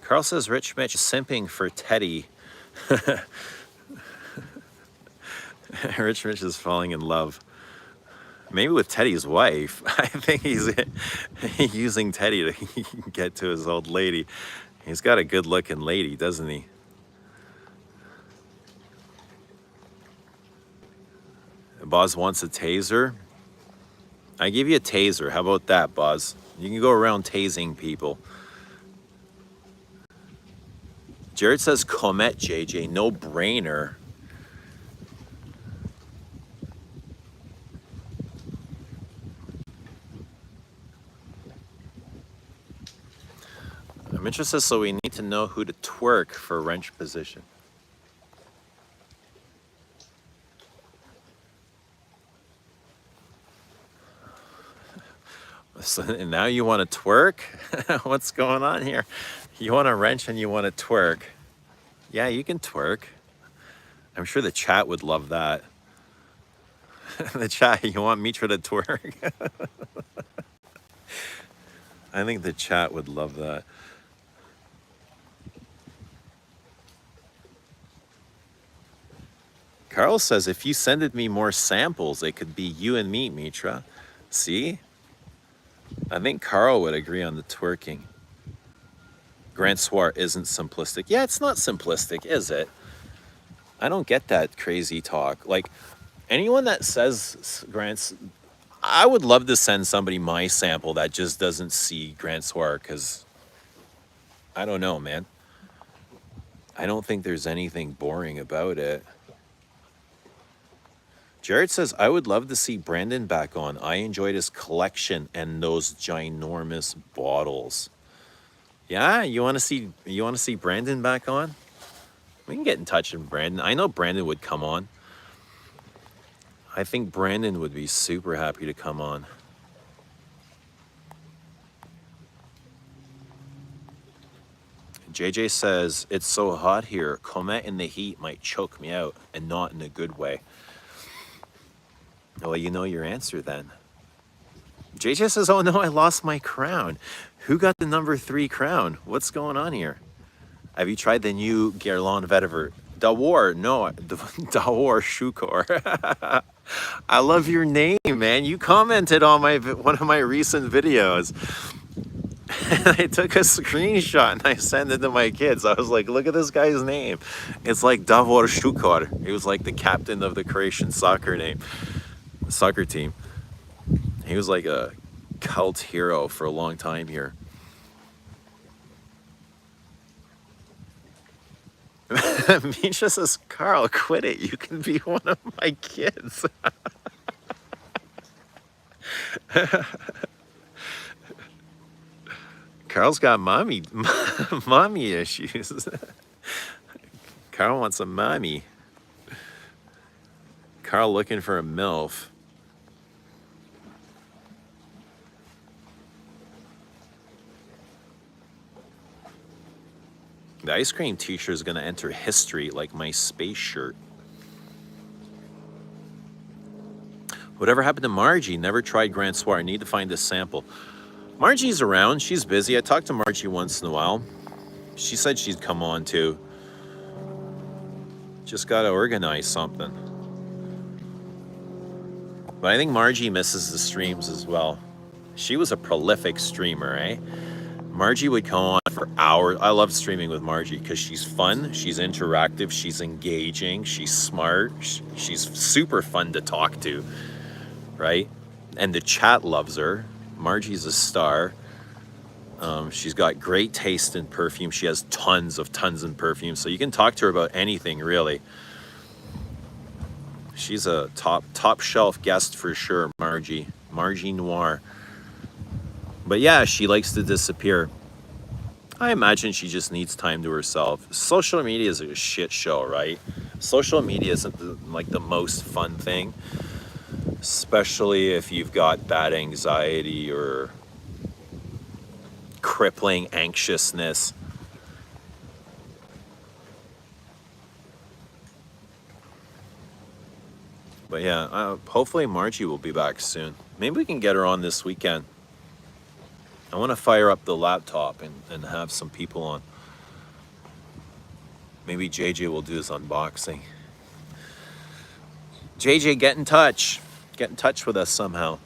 S1: Carl says Rich Mitch is simping for Teddy. Rich Mitch is falling in love. Maybe with Teddy's wife. I think he's using Teddy to get to his old lady. He's got a good looking lady, doesn't he? Boz wants a taser. I give you a taser. How about that, Boz? You can go around tasing people. Jared says Comet, JJ. No brainer. I'm interested, so we need to know who to twerk for wrench position. So, and now you want to twerk? What's going on here? You want a wrench and you want to twerk. Yeah, you can twerk. I'm sure the chat would love that. The chat, you want Mitra to twerk? I think the chat would love that. Carl says, if you sended me more samples, it could be you and me, Mitra. See? I think Carl would agree on the twerking. Grant Swar isn't simplistic. Yeah, it's not simplistic, is it? I don't get that crazy talk. Like, anyone that says Grant's... I would love to send somebody my sample that just doesn't see Grant Swar, because... I don't know, man. I don't think there's anything boring about it. Jared says, I would love to see Brandon back on. I enjoyed his collection and those ginormous bottles. Yeah, you want to see Brandon back on? We can get in touch with Brandon. I know Brandon would come on. I think Brandon would be super happy to come on. JJ says, it's so hot here. Comet in the heat might choke me out, and not in a good way. Well, you know your answer then. JJ says, oh no, I lost my crown. Who got the number 3 crown? What's going on here? Have you tried the new Guerlain Vetiver? Dawar, no, Dawar Shukor. I love your name, man. You commented on one of my recent videos. And I took a screenshot and I sent it to my kids. I was like, look at this guy's name. It's like Davor Shukor. He was like the captain of the Croatian soccer team. He was like a cult hero for a long time here. Misha says, Carl, quit it. You can be one of my kids. Carl's got mommy issues. Carl wants a mommy. Carl looking for a MILF. The ice cream t-shirt is going to enter history like my space shirt. Whatever happened to Margie? Never tried Grand Soir. I need to find this sample. Margie's around. She's busy. I talk to Margie once in a while. She said she'd come on too. Just got to organize something. But I think Margie misses the streams as well. She was a prolific streamer, eh? Margie would come on for hours. I love streaming with Margie because she's fun, she's interactive, she's engaging, she's smart, she's super fun to talk to, right? And the chat loves her. Margie's a star. She's got great taste in perfume. She has tons in perfume, so you can talk to her about anything, really. She's a top shelf guest for sure, Margie Noir. But yeah, she likes to disappear. I imagine she just needs time to herself. Social media is a shit show, right? Social media isn't like the most fun thing, especially if you've got bad anxiety or crippling anxiousness. But yeah, hopefully Margie will be back soon. Maybe we can get her on this weekend. I want to fire up the laptop and have some people on. Maybe JJ will do his unboxing. JJ, get in touch. Get in touch with us somehow.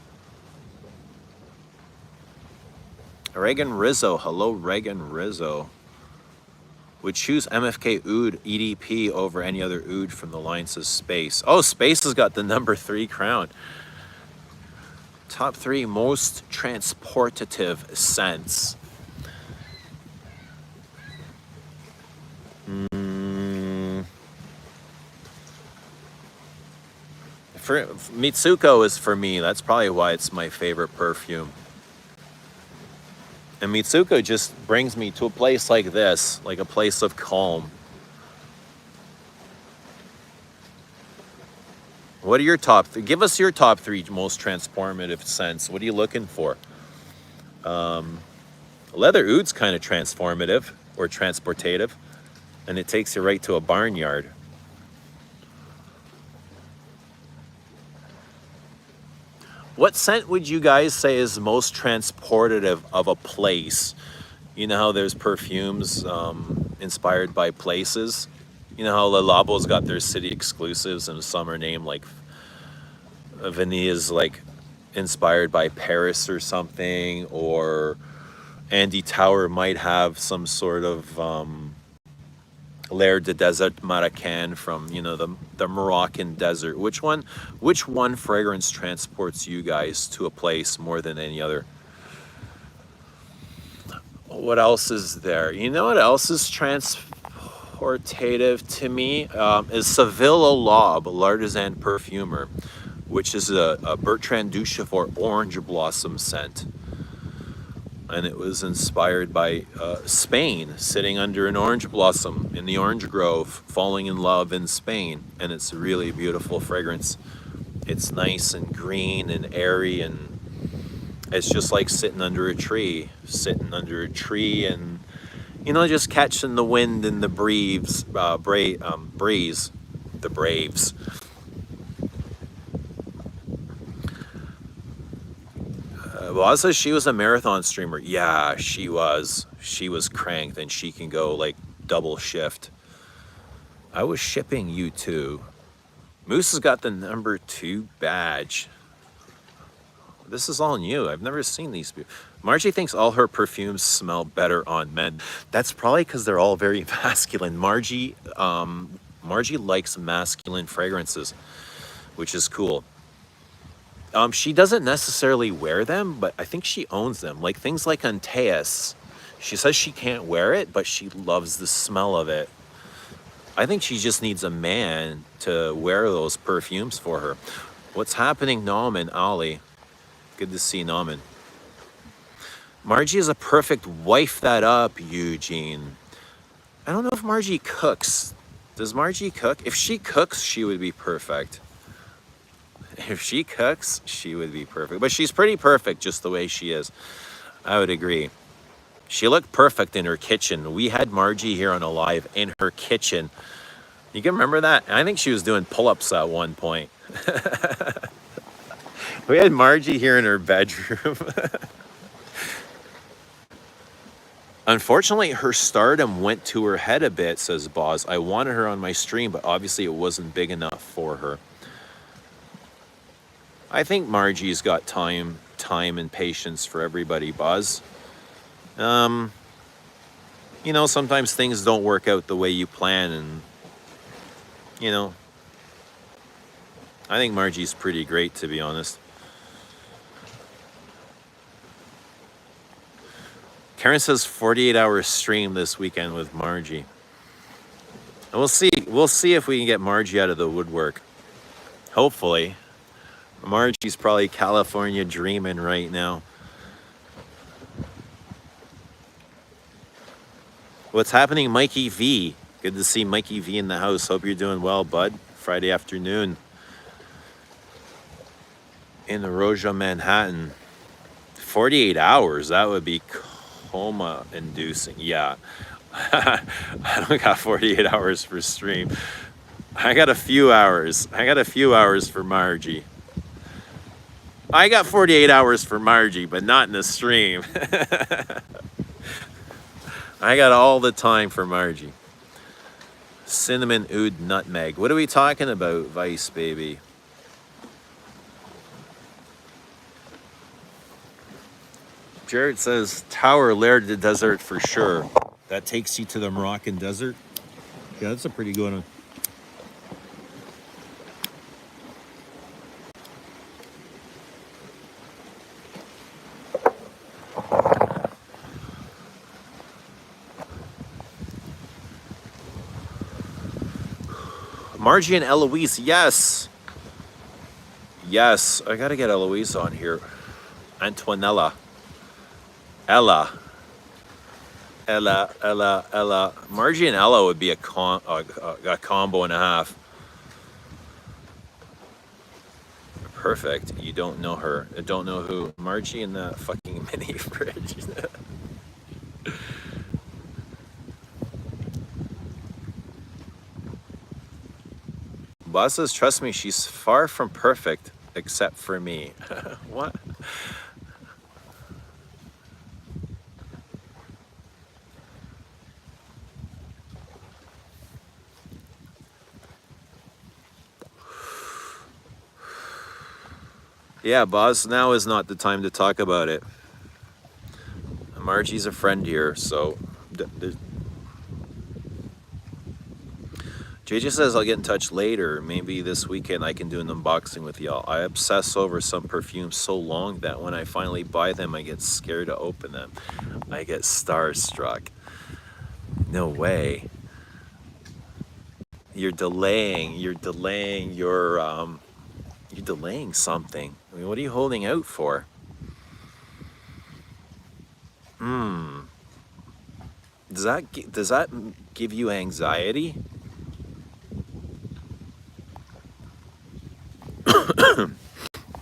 S1: Reagan Rizzo. Hello, Reagan Rizzo. Would choose MFK Oud EDP over any other Oud from the line, says Space. Oh, Space has got the #3 crown. Top 3 most transportative scents. For Mitsuko is for me. That's probably why it's my favorite perfume. And Mitsuko just brings me to a place like this, like a place of calm. What are your give us your top 3 most transformative scents. What are you looking for? Leather Oud's kind of transformative or transportative, and it takes you right to a barnyard. What scent would you guys say is most transportative of a place? You know how there's perfumes inspired by places? You know how Le Labo's got their city exclusives and some are named like Vanilla's like inspired by Paris or something, or Andy Tower might have some sort of L'air de Desert Maracan from, you know, the Moroccan desert. Which one fragrance transports you guys to a place more than any other? What else is there? You know what else is transportative to me? Is Seville Laub, L'Artisan Perfumer, which is a Bertrand Duchefort orange blossom scent. And it was inspired by Spain, sitting under an orange blossom in the orange grove, falling in love in Spain. And it's a really beautiful fragrance. It's nice and green and airy, and it's just like sitting under a tree and, you know, just catching the wind and the breeze, the braves. Well, says she was a marathon streamer. Yeah, she was. She was cranked, and she can go like double shift. I was shipping you too. Moose has got the #2 badge. This is all new. I've never seen these. Margie thinks all her perfumes smell better on men. That's probably because they're all very masculine. Margie likes masculine fragrances, which is cool. She doesn't necessarily wear them, but I think she owns them. Like things like Antaeus. She says she can't wear it, but she loves the smell of it. I think she just needs a man to wear those perfumes for her. What's happening, Nom and Ali? Good to see Nauman. Margie is a perfect wife that up, Eugene. I don't know if Margie cooks. Does Margie cook? If she cooks, she would be perfect. If she cooks, she would be perfect. But she's pretty perfect just the way she is. I would agree. She looked perfect in her kitchen. We had Margie here on a live in her kitchen. You can remember that? I think she was doing pull-ups at one point. We had Margie here in her bedroom. Unfortunately, her stardom went to her head a bit, says Boz. I wanted her on my stream, but obviously it wasn't big enough for her. I think Margie's got time and patience for everybody, Buzz. You know, sometimes things don't work out the way you plan, and, you know, I think Margie's pretty great, to be honest. Karen says 48-hour stream this weekend with Margie. And we'll see if we can get Margie out of the woodwork. Hopefully. Margie's probably California dreaming right now. What's happening, Mikey V? Good to see Mikey V in the house. Hope you're doing well, bud. Friday afternoon in the Roja, Manhattan. 48 hours, that would be coma inducing. Yeah. I don't got 48 hours for stream. I got a few hours. I got a few hours for Margie. I got 48 hours for Margie, but not in the stream. I got all the time for Margie. Cinnamon, oud, nutmeg. What are we talking about, Vice, baby? Jared says, Tower Lair de Desert for sure. That takes you to the Moroccan desert. Yeah, that's a pretty good one. Margie and Eloise, yes. Yes, I gotta get Eloise on here. Antonella. Ella. Margie and Ella would be a combo and a half. Perfect. You don't know her. I don't know who. Margie in that fucking mini fridge. Boss says, trust me, she's far from perfect, except for me. What? Yeah, boss, now is not the time to talk about it. Margie's a friend here, so... JJ says I'll get in touch later. Maybe this weekend I can do an unboxing with y'all. I obsess over some perfumes so long that when I finally buy them, I get scared to open them. I get starstruck. No way. You're delaying something. I mean, what are you holding out for? Does that give you anxiety?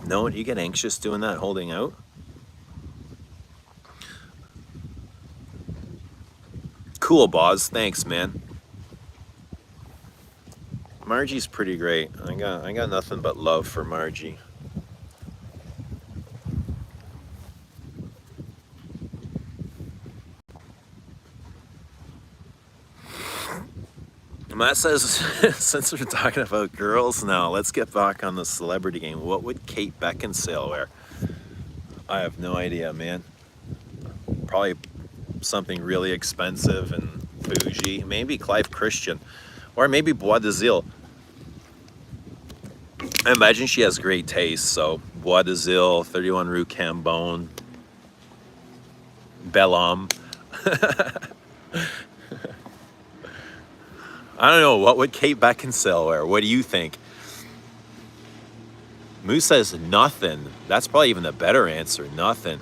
S1: No, do you get anxious doing that, holding out? Cool, Boz. Thanks, man. Margie's pretty great. I got nothing but love for Margie. Matt says, since we're talking about girls now, let's get back on the celebrity game. What would Kate Beckinsale wear? I have no idea, man. Probably something really expensive and bougie. Maybe Clive Christian. Or maybe Bois de Zil. I imagine she has great taste. So Bois de Zil, 31 Rue Cambon, Bel Homme. I don't know. What would Kate Beckinsale wear? What do you think? Moose says nothing. That's probably even the better answer. Nothing.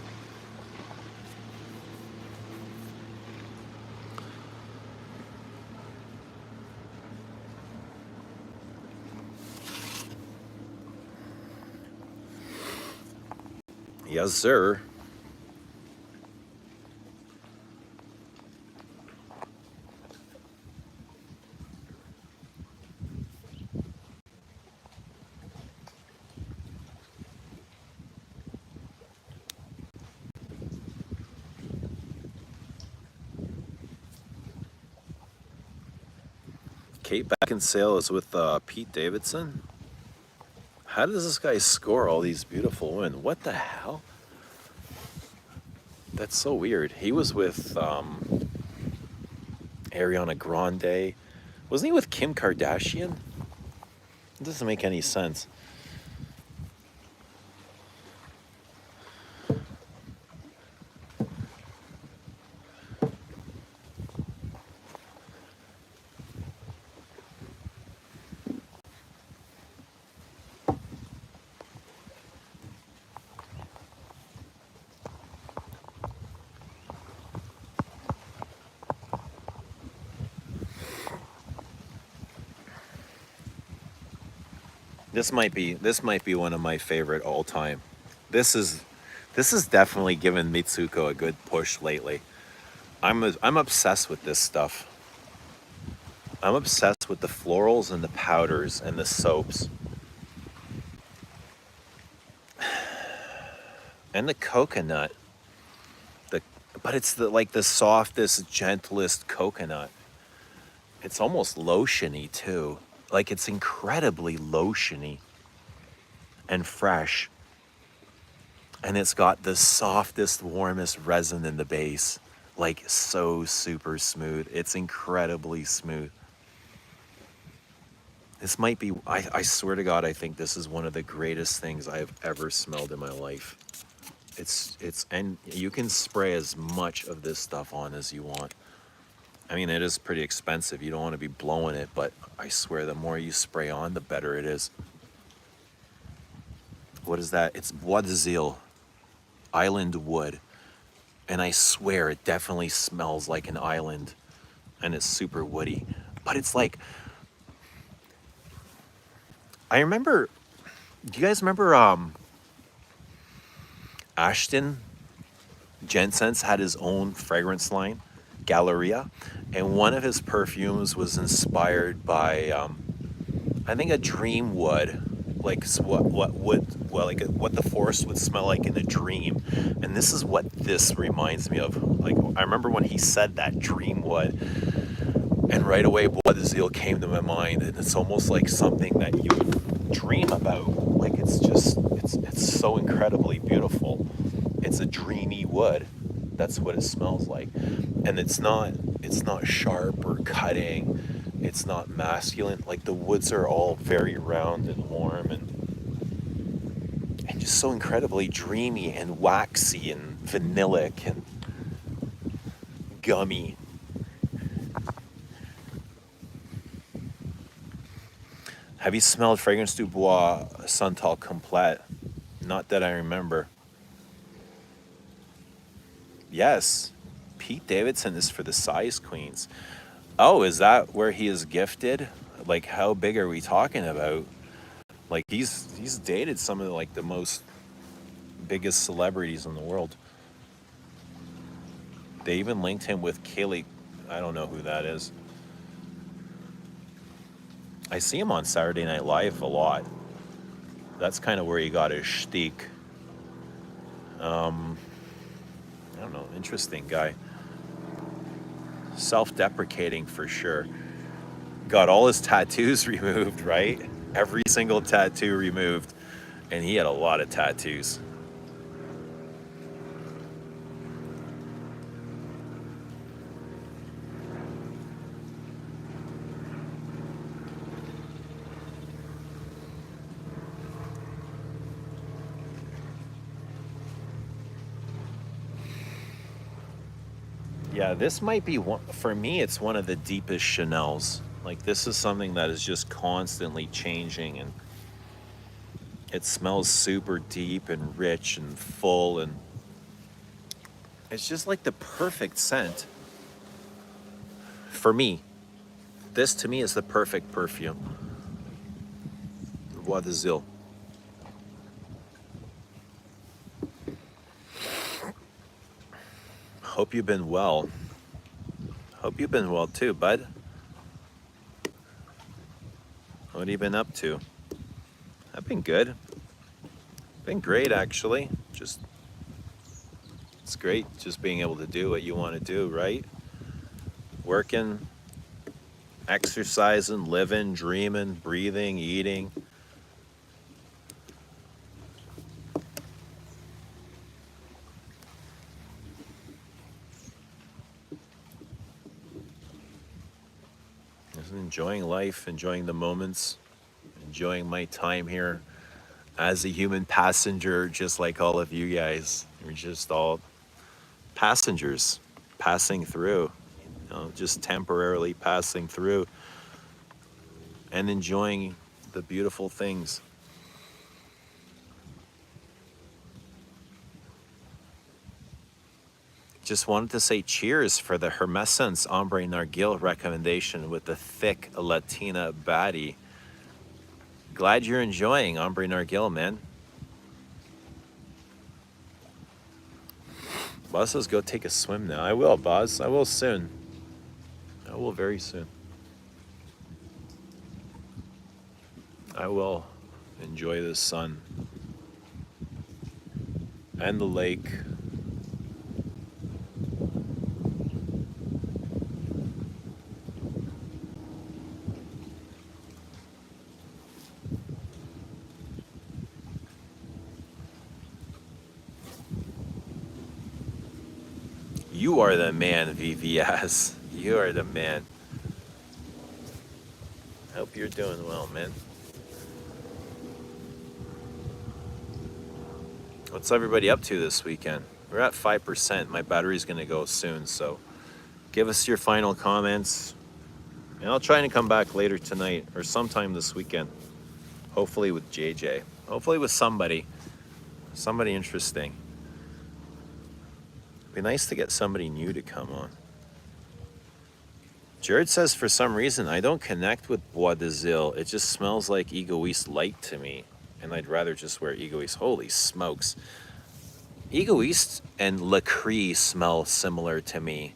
S1: Yes, sir. Kate Beckinsale is with Pete Davidson. How does this guy score all these beautiful women? What the hell? That's so weird. He was with Ariana Grande. Wasn't he with Kim Kardashian? It doesn't make any sense. This might be one of my favorite all time. This is this has definitely given Mitsuko a good push lately. I'm obsessed with this stuff. I'm obsessed with the florals and the powders and the soaps and the coconut. The but it's the like the softest, gentlest coconut. It's almost lotiony too. Like it's incredibly lotiony and fresh. And it's got the softest, warmest resin in the base. Like so super smooth. It's incredibly smooth. This might be, I swear to God, I think this is one of the greatest things I've ever smelled in my life. And you can spray as much of this stuff on as you want. I mean, it is pretty expensive. You don't want to be blowing it, but I swear the more you spray on, the better it is. What is that? It's Bois d'Azil, island wood. And I swear it definitely smells like an island and it's super woody. But it's like, I remember, do you guys remember Ashton Jensen's had his own fragrance line, Galleria, and one of his perfumes was inspired by, I think, a dream wood, like what would well like what the forest would smell like in a dream, and this is what this reminds me of. Like I remember when he said that dream wood, and right away Bois d'Azil came to my mind, and it's almost like something that you would dream about. Like it's so incredibly beautiful. It's a dreamy wood. That's what it smells like. And it's not sharp or cutting. It's not masculine. Like the woods are all very round and warm and just so incredibly dreamy and waxy and vanillic and gummy. Have you smelled Fragrance du Bois Santal Complete? Not that I remember. Yes, Pete Davidson is for the size queens. Oh, is that where he is gifted? Like, how big are we talking about? Like, he's dated some of the most biggest celebrities in the world. They even linked him with Kaylee. I don't know who that is. I see him on Saturday Night Live a lot. That's kind of where he got his shtick. I don't know. Interesting guy. Self-deprecating for sure. Got all his tattoos removed, right? Every single tattoo removed. And he had a lot of tattoos. Yeah, this might be one, for me, it's one of the deepest Chanels. Like, this is something that is just constantly changing, and it smells super deep and rich and full, and it's just like the perfect scent. For me, this to me is the perfect perfume. Bois d'Azil. Hope you've been well. Hope you've been well too, bud. What have you been up to? I've been good. Been great, actually. Just, it's great just being able to do what you want to do, right? Working, exercising, living, dreaming, breathing, eating. Just enjoying life, enjoying the moments, enjoying my time here as a human passenger, just like all of you guys. You're just all passengers passing through, just temporarily passing through and enjoying the beautiful things. Just wanted to say cheers for the Hermescence Ombre Narguil recommendation with the thick Latina baddie. glad you're enjoying Ombre Nargil, man. Boz says go take a swim now. I will, Boz. I will soon. I will very soon. I will enjoy the sun and the lake. You are the man, VVS. You are the man. Hope you're doing well, man. What's everybody up to this weekend? We're at 5%. My battery's going to go soon, so give us your final comments. And I'll try to come back later tonight or sometime this weekend. Hopefully with JJ. Hopefully with somebody. Somebody interesting. It'd be nice to get somebody new to come on. Jared says, for some reason, I don't connect with Bois de Zil. It just smells like Egoist Light to me. And I'd rather just wear Egoist. Holy smokes. Egoist and Lacree smell similar to me.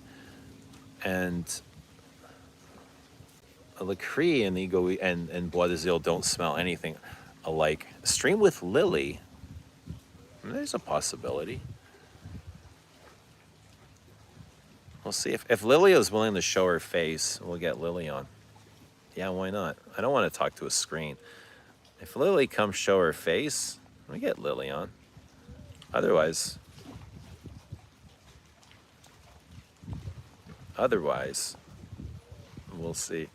S1: And Lacree and Egoist and Bois de Zil don't smell anything alike. Stream with Lily. There's a possibility. We'll see if Lily is willing to show her face, we'll get Lily on. Yeah, why not? I don't want to talk to a screen. If Lily comes show her face, we get Lily on. Otherwise, we'll see.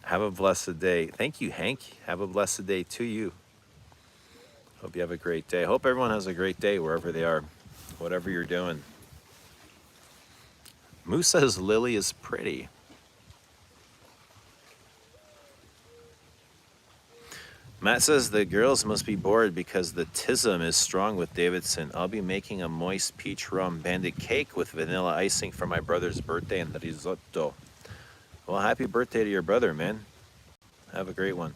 S1: Have a blessed day. Thank you, Hank. Have a blessed day to you. Hope you have a great day. Hope everyone has a great day wherever they are. Whatever you're doing. Moose says Lily is pretty. Matt says the girls must be bored because the tism is strong with Davidson. I'll be making a moist peach rum banded cake with vanilla icing for my brother's birthday and risotto. Well, happy birthday to your brother, man. Have a great one.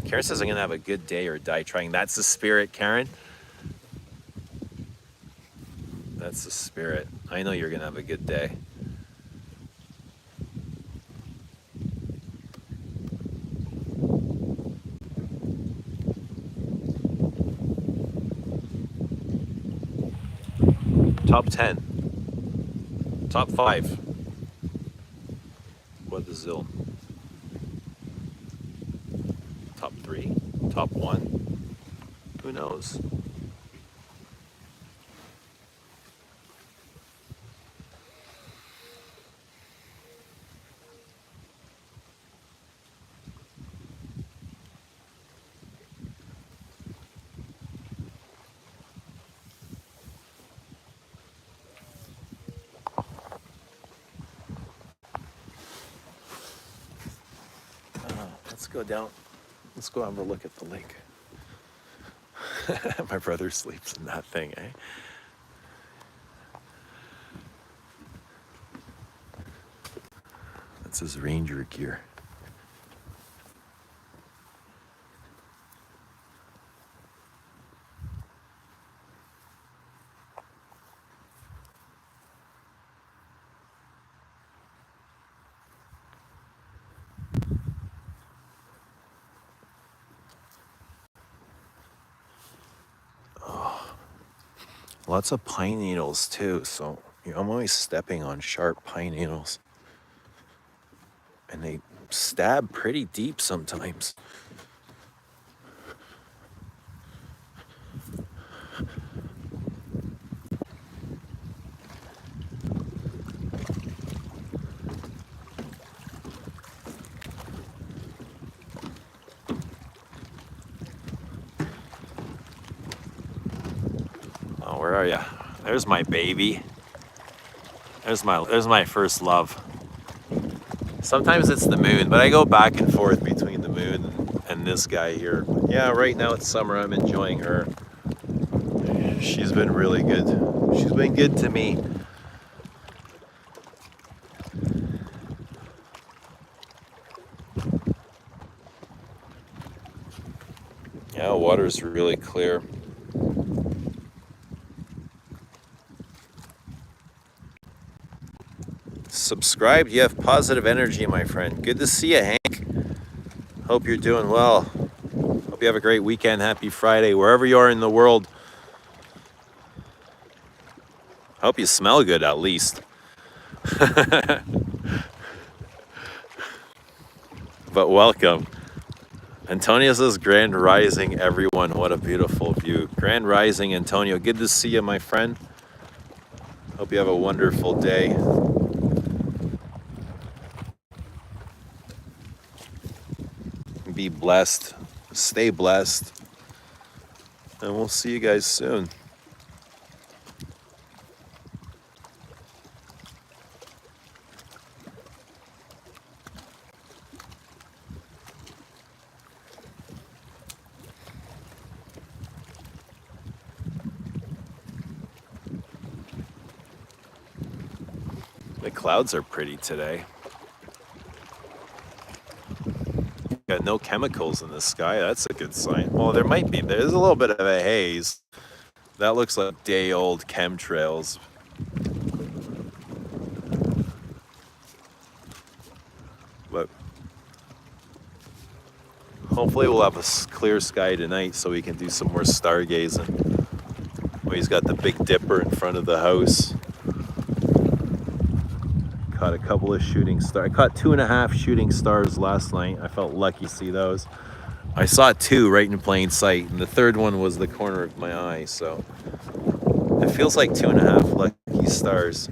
S1: Karen says I'm going to have a good day or die trying. That's the spirit, Karen. That's the spirit. I know you're going to have a good day. Top 10. Top 5. What the Zil? Top 3. Top 1. Who knows? Let's go down. Let's go have a look at the lake. My brother sleeps in that thing, eh? That's his ranger gear. Lots of pine needles too, so I'm always stepping on sharp pine needles. And they stab pretty deep sometimes. Oh, where are you? There's my baby. There's my first love. Sometimes it's the moon, but I go back and forth between the moon and this guy here. But yeah, right now it's summer. I'm enjoying her. She's been really good. She's been good to me. Yeah, water's really clear. Subscribe. You have positive energy, my friend. Good to see you, Hank. Hope you're doing well. Hope you have a great weekend. Happy Friday, wherever you are in the world. Hope you smell good, at least. But welcome. Antonio says, Grand Rising, everyone. What a beautiful view. Grand Rising, Antonio. Good to see you, my friend. Hope you have a wonderful day. Be blessed. Stay blessed. And we'll see you guys soon. The clouds are pretty today. Got no chemicals in the sky. That's a good sign. Well, there might be. There's a little bit of a haze. That looks like day-old chemtrails. But hopefully we'll have a clear sky tonight so we can do some more stargazing. Well, he's got the Big Dipper in front of the house. Caught a couple of shooting stars. I caught 2.5 shooting stars last night. I felt lucky to see those. I saw 2 right in plain sight, and the third one was the corner of my eye, so it feels like 2.5 lucky stars.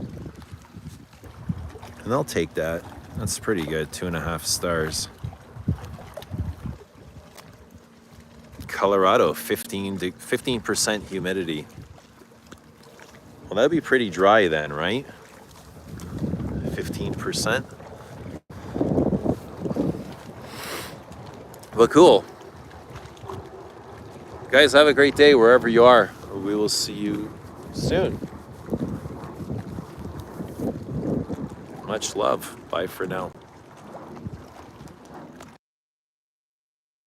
S1: And I'll take that. That's pretty good, 2.5 stars. Colorado, 15% humidity. Well, that'd be pretty dry then, right? 15%. But cool. Guys, have a great day wherever you are. We will see you soon. Much love. Bye for now.